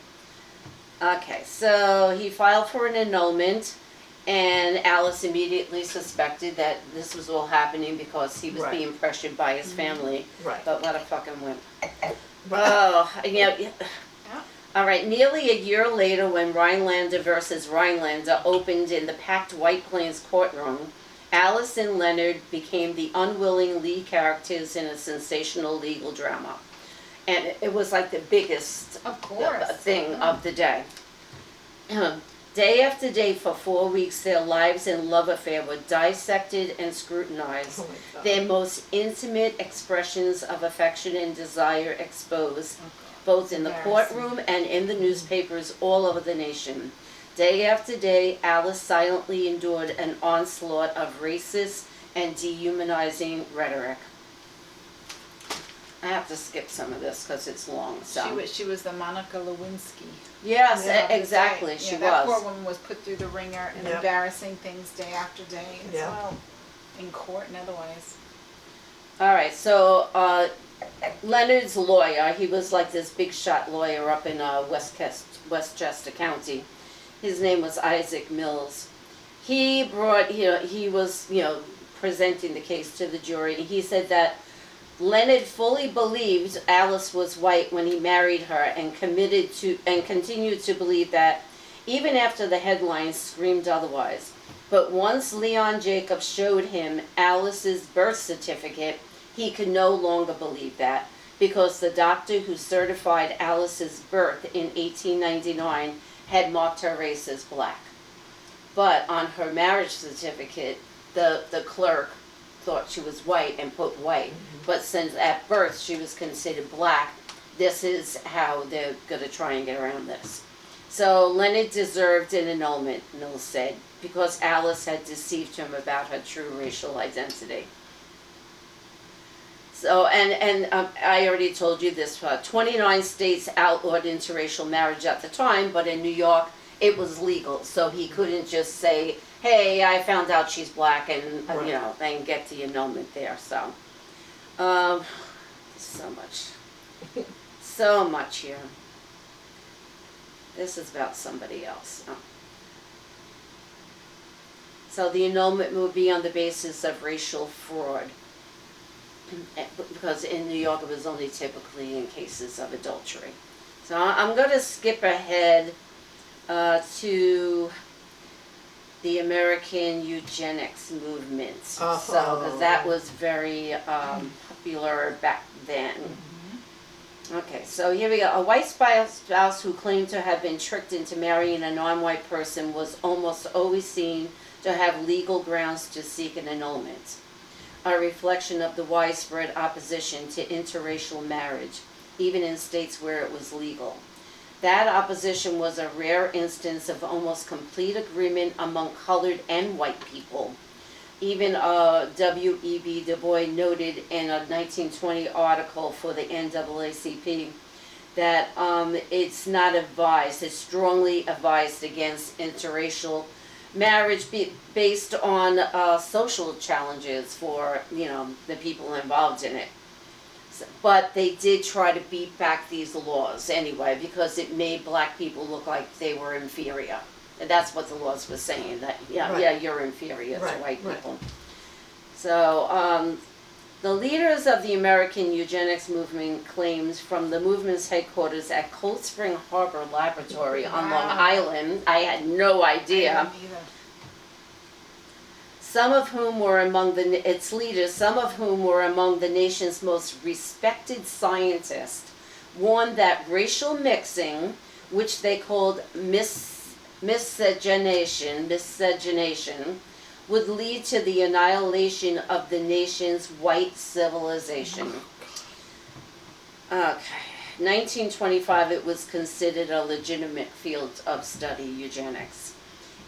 Okay, so he filed for an annulment, And Alice immediately suspected that this was all happening because he was Right. being pressured by his family. Right. But what a fucking wimp. Oh, yeah. All right, nearly a year later, when Rhinelander versus Rhinelander opened in the packed White Plains courtroom, Alice and Leonard became the unwilling lead characters in a sensational legal drama. And it was like the biggest Of course. thing of the day. Day after day for 4 weeks, their lives and love affair were dissected and scrutinized. Oh my God. Their most intimate expressions of affection and desire exposed, both in the courtroom and in the newspapers all over the nation. Day after day, Alice silently endured an onslaught of racist and dehumanizing rhetoric. I have to skip some of this because it's long. So. She was the Monica Lewinsky. Yes, Yeah, exactly. right. She That poor was. woman was put through the ringer and Yep. embarrassing things day after day as Yeah. well, in court and otherwise. All right, so Leonard's lawyer, he was like this big shot lawyer up in Westchester County. His name was Isaac Mills. He brought, he was, presenting the case to the jury. He said that Leonard fully believed Alice was white when he married her and continued to believe that even after the headlines screamed otherwise. But once Leon Jacobs showed him Alice's birth certificate, he could no longer believe that because the doctor who certified Alice's birth in 1899 had marked her race as black. But on her marriage certificate, the clerk thought she was white and put white. Mm-hmm. But since at birth she was considered black, this is how they're going to try and get around this. So Leonard deserved an annulment, Mills said, because Alice had deceived him about her true racial identity. So, and I already told you this, 29 states outlawed interracial marriage at the time, but in New York it was legal. So he couldn't just say, hey, I found out she's black and, Right. And get the annulment there. So, so much. So much here. This is about somebody else. Oh. So the annulment would be on the basis of racial fraud. Because in New York it was only typically in cases of adultery. So I'm going to skip ahead to the American eugenics movement. Oh. So, because that was very popular back then. Okay, so here we go. A white spouse who claimed to have been tricked into marrying a non-white person was almost always seen to have legal grounds to seek an annulment, a reflection of the widespread opposition to interracial marriage, even in states where it was legal. That opposition was a rare instance of almost complete agreement among colored and white people. Even W.E.B. Du Bois noted in a 1920 article for the NAACP that it's not advised, it's strongly advised against interracial marriage based on social challenges for, the people involved in it. But they did try to beat back these laws anyway because it made black people look like they were inferior. And that's what the laws were saying, that, you're inferior to white people. So, the leaders of the American eugenics movement claims from the movement's headquarters at Cold Spring Harbor Laboratory on Long Island, I had no idea. I didn't either. Some of whom were among its leaders, some of whom were among the nation's most respected scientists, warned that racial mixing, which they called miscegenation, would lead to the annihilation of the nation's white civilization. Okay. 1925, it was considered a legitimate field of study, eugenics,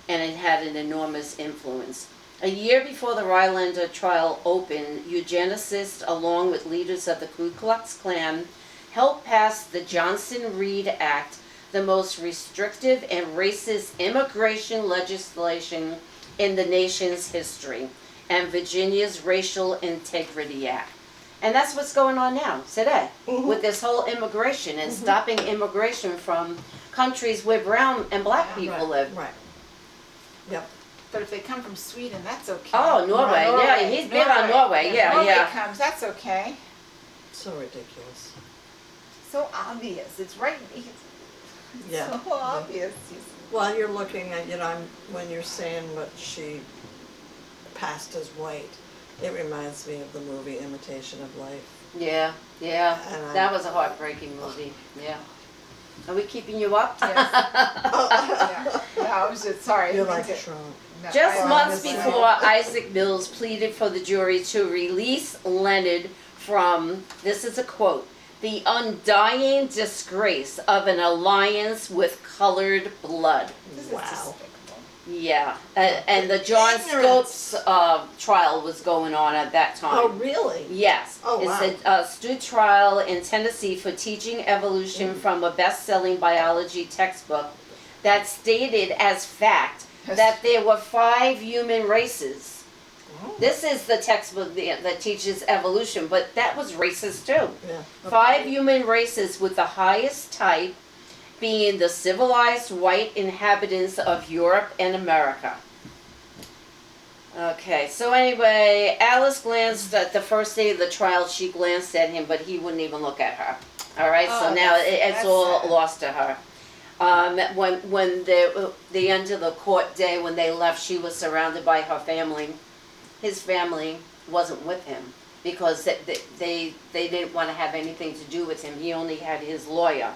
and it had an enormous influence. A year before the Rhinelander trial opened, eugenicists, along with leaders of the Ku Klux Klan, helped pass the Johnson-Reed Act, the most restrictive and racist immigration legislation in the nation's history, and Virginia's Racial Integrity Act. And that's what's going on now, today, with this whole immigration and stopping immigration from countries where brown and black people live. Right. Yep. But if they come from Sweden, that's okay. Oh, Norway. Yeah, he's big on Norway. Yeah, Norway comes, that's okay. So ridiculous. So obvious. It's right. It's so obvious. Well, you're looking at, when you're saying what she passed as white, it reminds me of the movie Imitation of Life. Yeah. That was a heartbreaking movie. Yeah. Are we keeping you up? Yes. No, I was just sorry. You're like Trump. No, Just months before Isaac Mills pleaded for the jury to release Leonard from, this is a quote, the undying disgrace of an alliance with colored blood. Wow. Yeah, and the John Scopes trial was going on at that time. Oh, really? Yes. Oh, wow. It's a stood trial in Tennessee for teaching evolution from a best-selling biology textbook that stated as fact that there were 5 human races. Oh. This is the textbook that teaches evolution, but that was racist too. Yeah. Okay. 5 human races with the highest type being the civilized white inhabitants of Europe and America. Okay, so anyway, Alice glanced at the first day of the trial, she glanced at him, but he wouldn't even look at her. All right, so now it's all sad. Lost to her. When the end of the court day, when they left, she was surrounded by her family. His family wasn't with him because they didn't want to have anything to do with him. He only had his lawyer.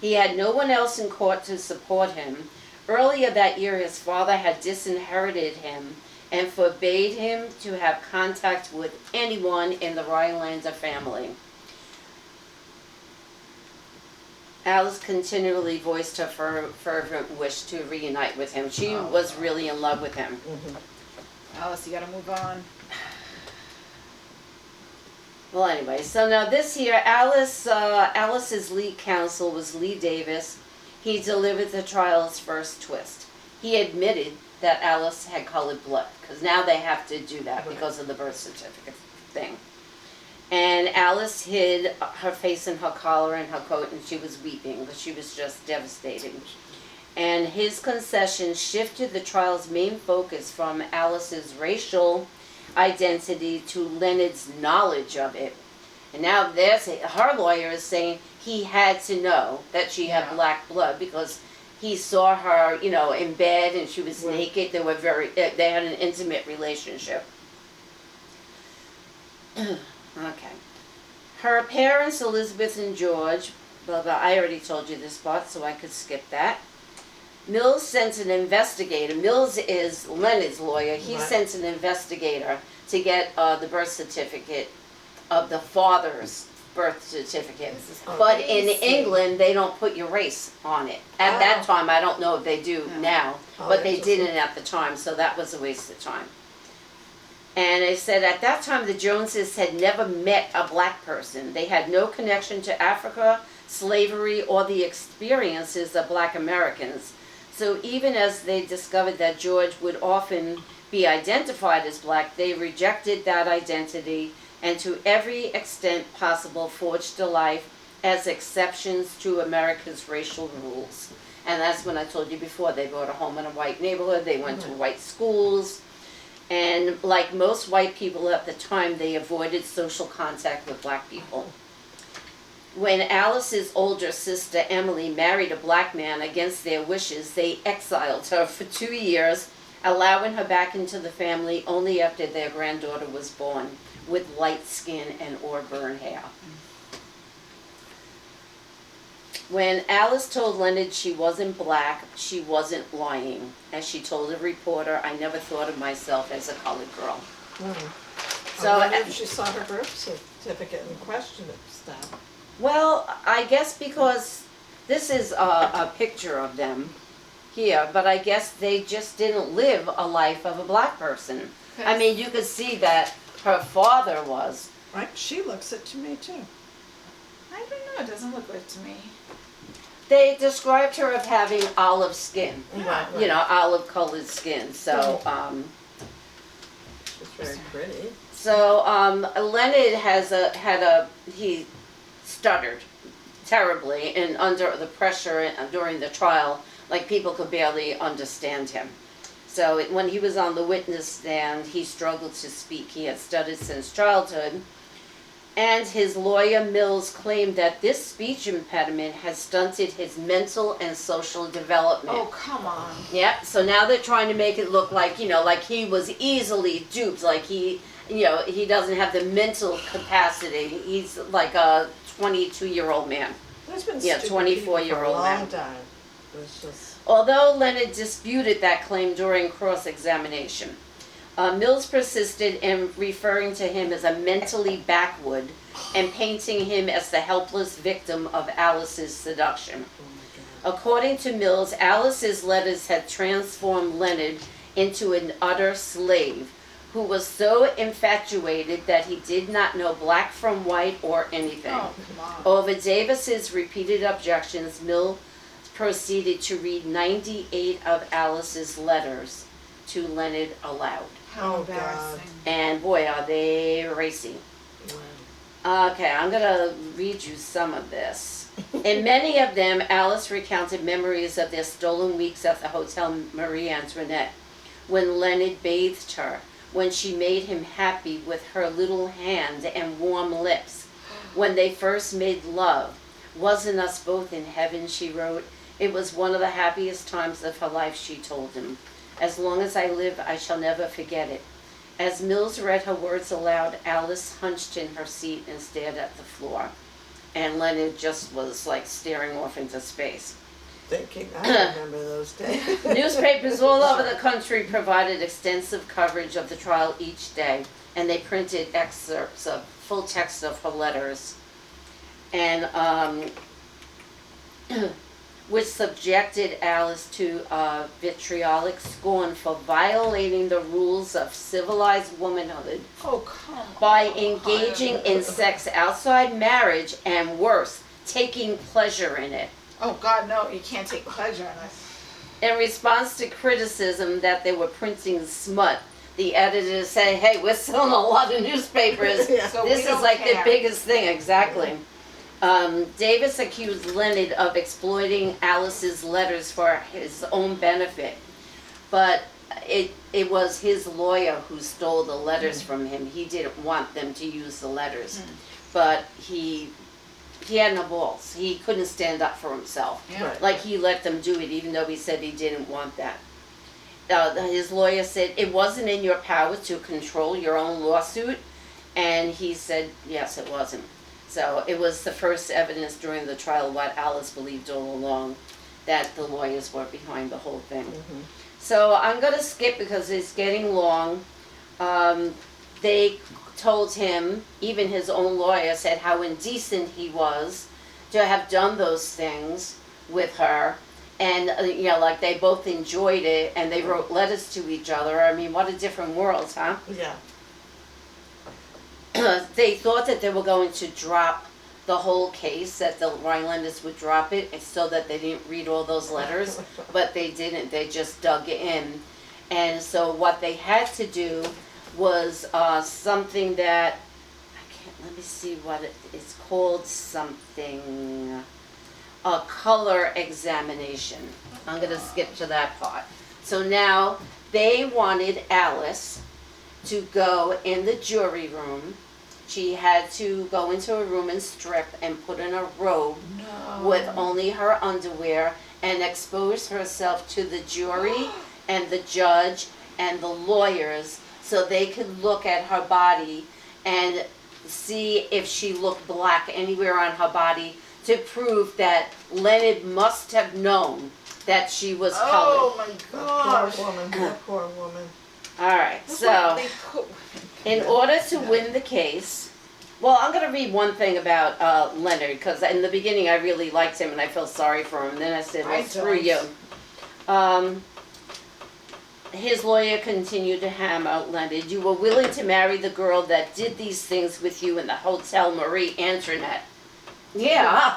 He had no one else in court to support him. Earlier that year, his father had disinherited him and forbade him to have contact with anyone in the Rhinelander family. Alice continually voiced her fervent wish to reunite with him. She was really in love with him. Alice, you gotta move on. Well, anyway, so now this year, Alice's lead counsel was Lee Davis. He delivered the trial's first twist. He admitted that Alice had colored blood, because now they have to do that because of the birth certificate thing. And Alice hid her face in her collar and her coat, and she was weeping, because she was just devastated. And his concession shifted the trial's main focus from Alice's racial identity to Leonard's knowledge of it. And now her lawyer is saying he had to know that she had black blood because he saw her, in bed and she was naked. They had an intimate relationship. Okay. Her parents, Elizabeth and George, blah, blah, I already told you this part, so I could skip that. Mills sent an investigator. Mills is Leonard's lawyer. He sent an investigator to get the birth certificate of the father's birth certificate. But in England, they don't put your race on it. At that time, I don't know if they do now, but they didn't at the time, so that was a waste of time. And they said at that time, the Joneses had never met a black person. They had no connection to Africa, slavery, or the experiences of black Americans. So even as they discovered that George would often be identified as black, they rejected that identity and to every extent possible forged a life as exceptions to America's racial rules. And that's when I told you before, they bought a home in a white neighborhood, they went to white schools, and like most white people at the time, they avoided social contact with black people. When Alice's older sister Emily married a black man against their wishes, they exiled her for 2 years, allowing her back into the family only after their granddaughter was born, with light skin and auburn hair. When Alice told Leonard she wasn't black, she wasn't lying. As she told a reporter, I never thought of myself as a colored girl. So I wonder if she saw her birth certificate and questioned it. Well, I guess because this is a picture of them here, but I guess they just didn't live a life of a black person. I mean, you could see that her father was. Right, she looks it to me too. I don't know, it doesn't look like to me. They described her of having olive skin, Right. olive colored skin, so. She's very pretty. So Leonard he stuttered terribly and under the pressure during the trial, like people could barely understand him. So when he was on the witness stand, he struggled to speak. He had stuttered since childhood. And his lawyer, Mills, claimed that this speech impediment has stunted his mental and social development. Oh, come on. Yeah, so now they're trying to make it look like, like he was easily duped, like he doesn't have the mental capacity. He's like a 22-year-old man. There's been 24-year-old man. Long time. It's just... Although Leonard disputed that claim during cross-examination, Mills persisted in referring to him as a mentally backward and painting him as the helpless victim of Alice's seduction. According to Mills, Alice's letters had transformed Leonard into an utter slave who was so infatuated that he did not know black from white or anything. Oh, come on. Over Davis's repeated objections, Mills proceeded to read 98 of Alice's letters to Leonard aloud. How embarrassing. And boy, are they racy. Wow. Okay, I'm going to read you some of this. In many of them, Alice recounted memories of their stolen weeks at the Hotel Marie Antoinette, when Leonard bathed her, when she made him happy with her little hand and warm lips, when they first made love. Wasn't us both in heaven, she wrote. It was one of the happiest times of her life, she told him. As long as I live, I shall never forget it. As Mills read her words aloud, Alice hunched in her seat and stared at the floor. And Leonard just was like staring off into space. Thinking, I remember those days. Newspapers all over the country provided extensive coverage of the trial each day, and they printed excerpts of full text of her letters, and which subjected Alice to vitriolic scorn for violating the rules of civilized womanhood by engaging in sex outside marriage, and worse, taking pleasure in it. Oh, God, no, you can't take pleasure in it. In response to criticism that they were printing smut, the editors said, hey, we're selling a lot of newspapers. Yeah. So This we is like the care. biggest thing, exactly. Davis accused Leonard of exploiting Alice's letters for his own benefit, but it was his lawyer who stole the letters from him. He didn't want them to use the letters, but he had no balls. He couldn't stand up for himself. Yeah. Right. Like he let them do it, even though he said he didn't want that. His lawyer said it wasn't in your power to control your own lawsuit, and he said yes, it wasn't. So it was the first evidence during the trial what Alice believed all along, that the lawyers were behind the whole thing. Mm-hmm. So I'm going to skip because it's getting long. They told him, even his own lawyer said how indecent he was to have done those things with her. And, like they both enjoyed it and they wrote letters to each other. I mean, what a different world, huh? Yeah. They thought that they were going to drop the whole case, that the Rhinelanders would drop it so that they didn't read all those letters, but they didn't. They just dug in. And so what they had to do was something that, let me see what it's called, something, a color examination. I'm going to skip to that part. So now they wanted Alice to go in the jury room. She had to go into a room and strip and put in a robe with only her underwear and expose herself to the jury and the judge and the lawyers so they could look at her body and see if she looked black anywhere on her body to prove that Leonard must have known that she was colored. Oh, my gosh. Poor woman, that poor woman. All right, so in order to win the case, well, I'm going to read one thing about Leonard, because in the beginning I really liked him and I felt sorry for him, and then I said, well, screw you. His lawyer continued to hammer Leonard, you were willing to marry the girl that did these things with you in the Hotel Marie Antoinette. Yeah.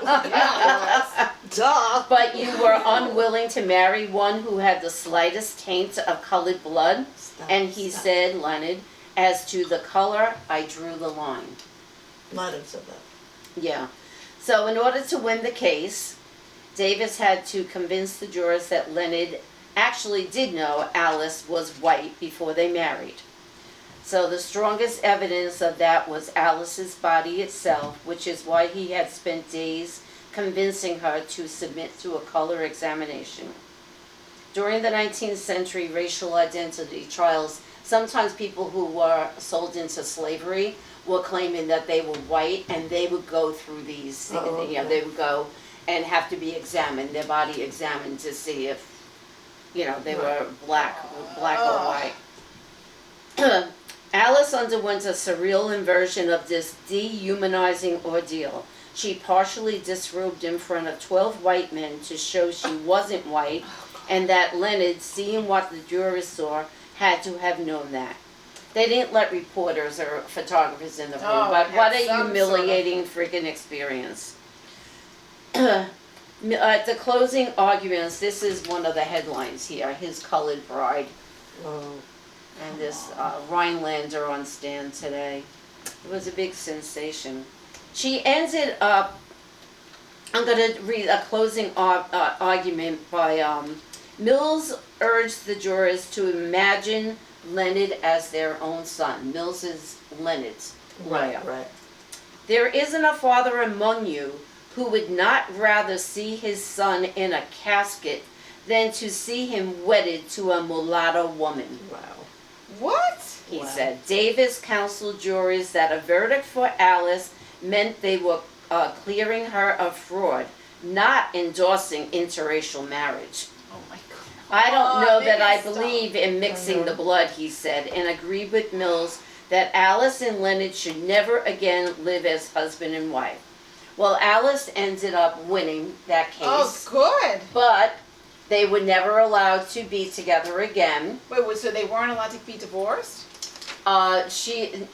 Duh. But you were unwilling to marry one who had the slightest taint of colored blood. And he said, Leonard, as to the color, I drew the line. Leonard said that. Yeah. So in order to win the case, Davis had to convince the jurors that Leonard actually did know Alice was white before they married. So the strongest evidence of that was Alice's body itself, which is why he had spent days convincing her to submit to a color examination. During the 19th century racial identity trials, sometimes people who were sold into slavery were claiming that they were white, and they would go through these, they would go and have to be examined, their body examined to see if, they were black or white. Alice underwent a surreal inversion of this dehumanizing ordeal. She partially disrobed in front of 12 white men to show she wasn't white, and that Leonard, seeing what the jurors saw, had to have known that. They didn't let reporters or photographers in the room, but what a humiliating freaking experience. At the closing arguments, this is one of the headlines here, his colored bride. Oh. And this Rhinelander on stand today. It was a big sensation. She ended up, I'm going to read a closing argument by Mills urged the jurors to imagine Leonard as their own son. Mills is Leonard's lawyer. Right. There isn't a father among you who would not rather see his son in a casket than to see him wedded to a mulatto woman. Wow. What? He said. Davis counseled juries that a verdict for Alice meant they were clearing her of fraud, not endorsing interracial marriage. Oh my God. I don't know that I believe in mixing the blood, he said, and agreed with Mills that Alice and Leonard should never again live as husband and wife. Well, Alice ended up winning that case. Oh, good. But they were never allowed to be together again. Wait, so they weren't allowed to be divorced? She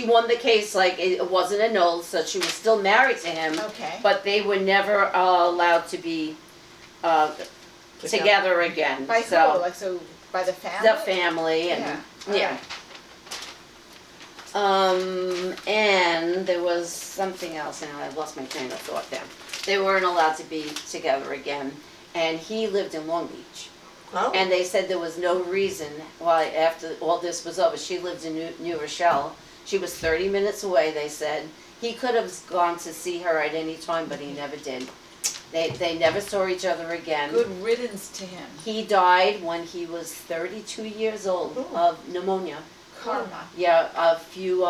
won the case, like it wasn't annulled, so she was still married to him. Okay. But they were never allowed to be together again. By who? Like, so by the family? The family, and yeah. And there was something else, and I lost my train of thought there. They weren't allowed to be together again, and he lived in Long Beach. Oh. And they said there was no reason why, after all this was over, she lived in New Rochelle. She was 30 minutes away, they said. He could have gone to see her at any time, but he never did. They never saw each other again. Good riddance to him. He died when he was 32 years old of pneumonia. Karma. Yeah, a few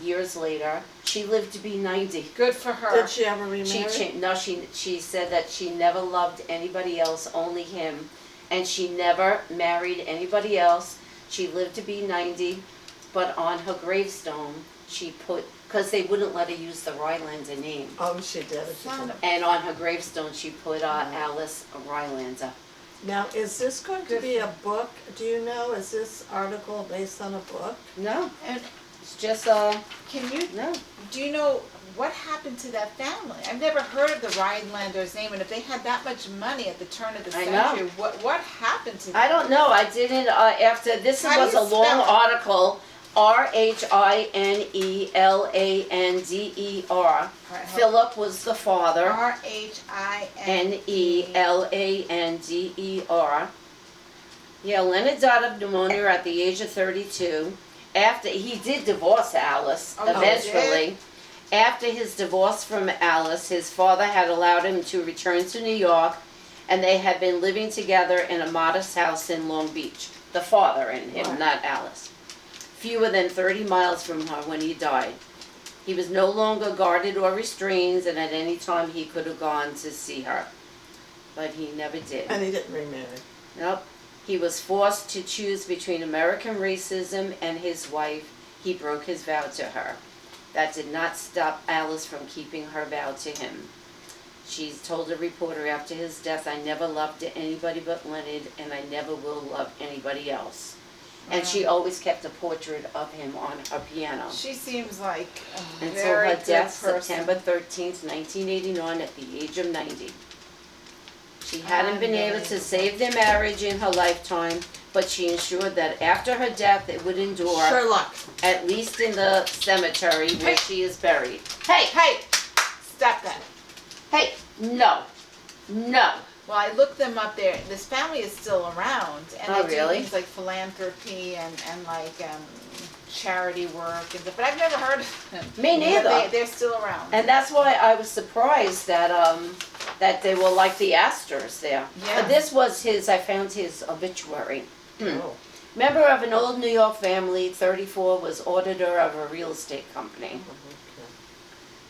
years later. She lived to be 90. Good for her. Did she ever remarry? She said that she never loved anybody else, only him. And she never married anybody else. She lived to be 90, but on her gravestone, she put, because they wouldn't let her use the Rhinelander name. Oh, she did. And on her gravestone, she put Alice Rhinelander. Now, is this going to be a book? Do you know? Is this article based on a book? No. And It's just do you know what happened to that family? I've never heard of the Rhinelanders' name, and if they had that much money at the turn of the century, what happened to them? I don't know. I didn't, after, this was a long article, Rhinelander. Philip was the father. Rhinelander. Yeah, Leonard died of pneumonia at the age of 32. After he did divorce Alice, eventually. After his divorce from Alice, his father had allowed him to return to New York, and they had been living together in a modest house in Long Beach. The father and him, not Alice. Fewer than 30 miles from her when he died. He was no longer guarded or restrained, and at any time he could have gone to see her. But he never did. And he didn't remarry. Nope. He was forced to choose between American racism and his wife. He broke his vow to her. That did not stop Alice from keeping her vow to him. She told a reporter after his death, "I never loved anybody but Leonard, and I never will love anybody else." And she always kept a portrait of him on her piano. She seems like a Until very her good death, person. September 13th, 1989, at the age of 90. She hadn't been able to save their marriage in her lifetime, but she ensured that after her death it would endure, Sherlock. at least in the cemetery where she is buried. Hey, stop that. Hey, no. Well, I looked them up there. This family is still around, and Oh, they do really? things like philanthropy and like charity work and stuff. But I've never heard of them. Me neither. But they're still around. And that's why I was surprised that that they were like the Astors there. Yeah. This was I found his obituary. Oh. Member of an old New York family, 34, was auditor of a real estate company.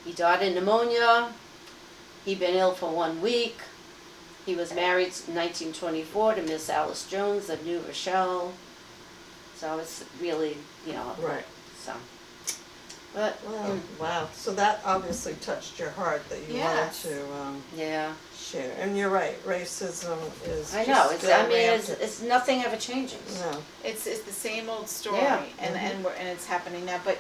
He died of pneumonia. He'd been ill for 1 week. He was married in 1924 to Miss Alice Jones of New Rochelle. So it's really, Right. so. But, Wow. Wow. So that obviously touched your heart that you wanted Yes. to yeah. share. And you're right. Racism is. I just know. still rampant. It's nothing ever changes. No. It's the same old story, Yeah. and it's happening now. But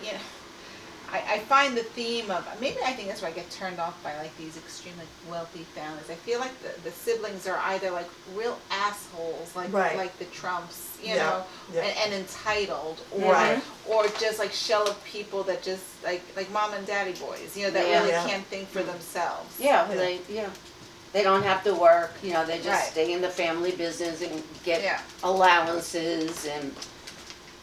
I find the theme of, maybe I think that's why I get turned off by like these extremely wealthy families. I feel like the siblings are either like real assholes, like Right. like the Trumps, you Yeah, know, yeah. and entitled, or Right. or just like shell of people that just like mom and daddy boys, that Yeah. really Yeah. can't think for themselves. Yeah, Yeah. they don't have to work, they just Right. stay in the family business and get Yeah. allowances and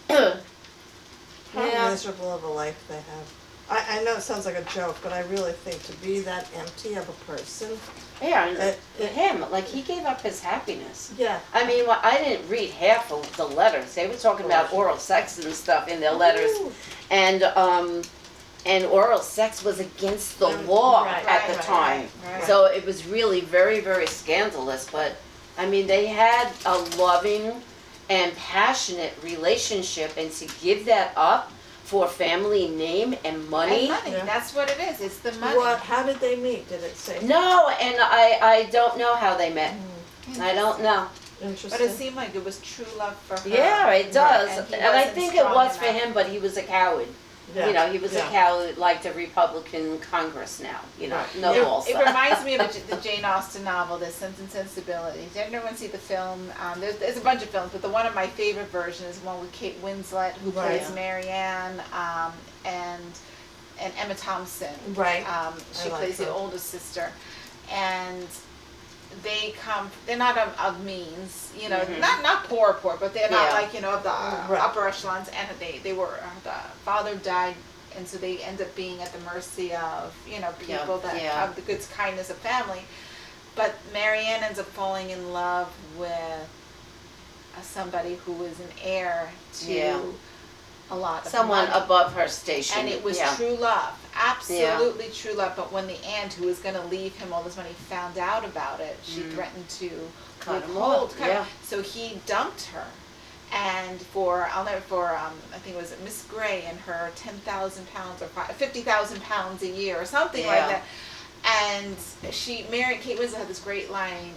How Yeah. miserable of a life they have. I know it sounds like a joke, but I really think to be that empty of a person. yeah, and It- him, like he gave up his happiness. Yeah. I mean, I didn't read half of the letters. They were talking about oral sex and stuff in their letters, Ooh. and oral sex was against the law Right, at the right, time. right. So it was really very, very scandalous. But I mean, they had a loving and passionate relationship, and to give that up for family name and money. And money, Yeah. that's what it is. It's the money. How did they meet? Did it say? No, and I don't know how they met. I don't know. Interesting. But it seemed like it was true love for her. Yeah, it does. And he And I wasn't think it strong was for enough. him, but he was a coward. Yeah. He was Yeah. a coward like the Republican Congress now. Right. No It balls. reminds me of the Jane Austen novel, The Sense and Sensibility. Did everyone see the film? There's a bunch of films, but one of my favorite versions is one with Kate Winslet, who Right. plays Marianne, and Emma Thompson. Right. She I like plays the her. oldest sister, and they're not of means, not poor, but they're not Yeah. like, of the Right. upper echelons, and they were, the father died, and so they end up being at the mercy of, people that Yeah. have the good kindness of family. But Marianne ends up falling in love with somebody who is an heir to Yeah. a lot of Someone money. above her station. And it was yeah. true love, absolutely true love. But when the aunt, who was going to leave him all this money, found out about it, she threatened to Cut him withhold. off, cut- yeah. So he dumped her, and I think it was Miss Gray and her 10,000 pounds or 50,000 pounds a year or something like Yeah. that. And Kate Winslet had this great line,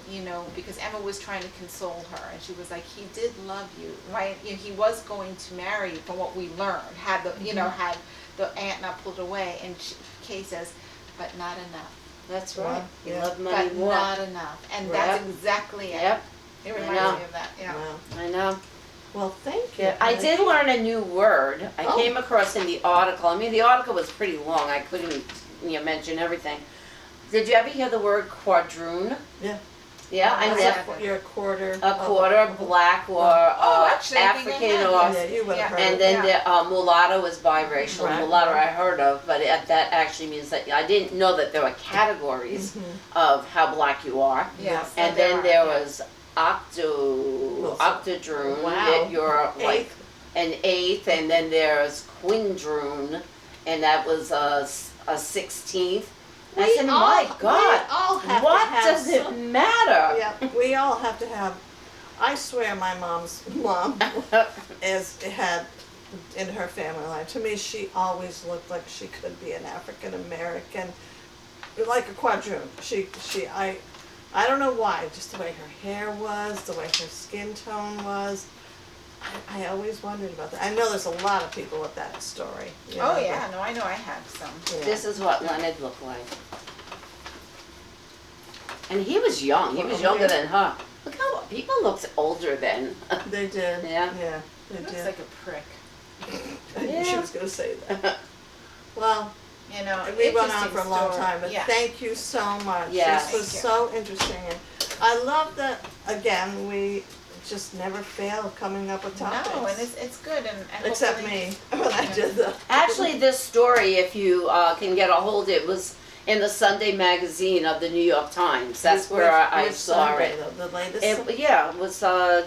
because Emma was trying to console her, and she was like, "He did love you, right? He was going to marry you, from what we learned. Had the aunt not pulled away." And Kay says, "But not enough. That's right. He Yeah. loved money But more. not enough." And Yep. that's exactly it. Yep. It I reminds know. me of that. Yeah. Wow. I know. Well, thank you. Yeah, I did learn a new word. I Oh. came across in the article. I mean, the article was pretty long. I couldn't mention everything. Did you ever hear the word quadroon? Yeah. Yeah, I What's never. that? You're a quarter. A quarter black or Actually, I think I African have, or Yeah, you would have heard. and then the mulatto is biracial. Right. Mulatto I heard of, but that actually means that I didn't know that there were categories of how black you are. Yes. And then there was octodroon, Wow. that you're like Eighth. an eighth, and then there's quindroon, and that was a 16th. I said, my God, We all have what to have does it matter? Yeah, we all have to have. I swear, my mom's mom had in her family line. To me, she always looked like she could be an African American, like a quadroon. I don't know why. Just the way her hair was, the way her skin tone was. I always wondered about that. I know there's a lot of people with that story. Oh yeah, no, I know I have some. Yeah. This is what Leonard looked like. And he was young. He was younger than her. Look how people looked older then. They did. Yeah. Yeah, they Looks did. like a prick. I knew she Yeah. was going to say that. Well, You know, we went on interesting for a long story. time, but Yeah. thank you so much. Yes. This was Thank you. so interesting. And I love that, again, we just never fail coming up with topics. No, and it's good and Except hopefully- me, when I did the. Actually, this story, if you can get a hold of it, was in the Sunday magazine of the New York Times. That's where I Which saw Sunday, it. The latest? Yeah, it was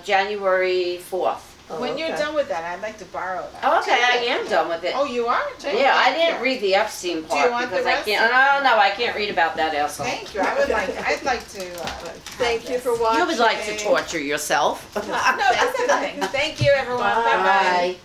January 4th. Oh, When you're okay. done with that, I'd like to borrow that. Oh, okay, I am done with it. Oh, you are? Yeah, I Thank didn't you. read the Epstein you part want the because I rest? can't. No, I can't read about that asshole. Thank you. I'd like to. Thank you for watching. You would like to torture yourself. No, that's everything. Thank you, everyone. Bye bye. Bye.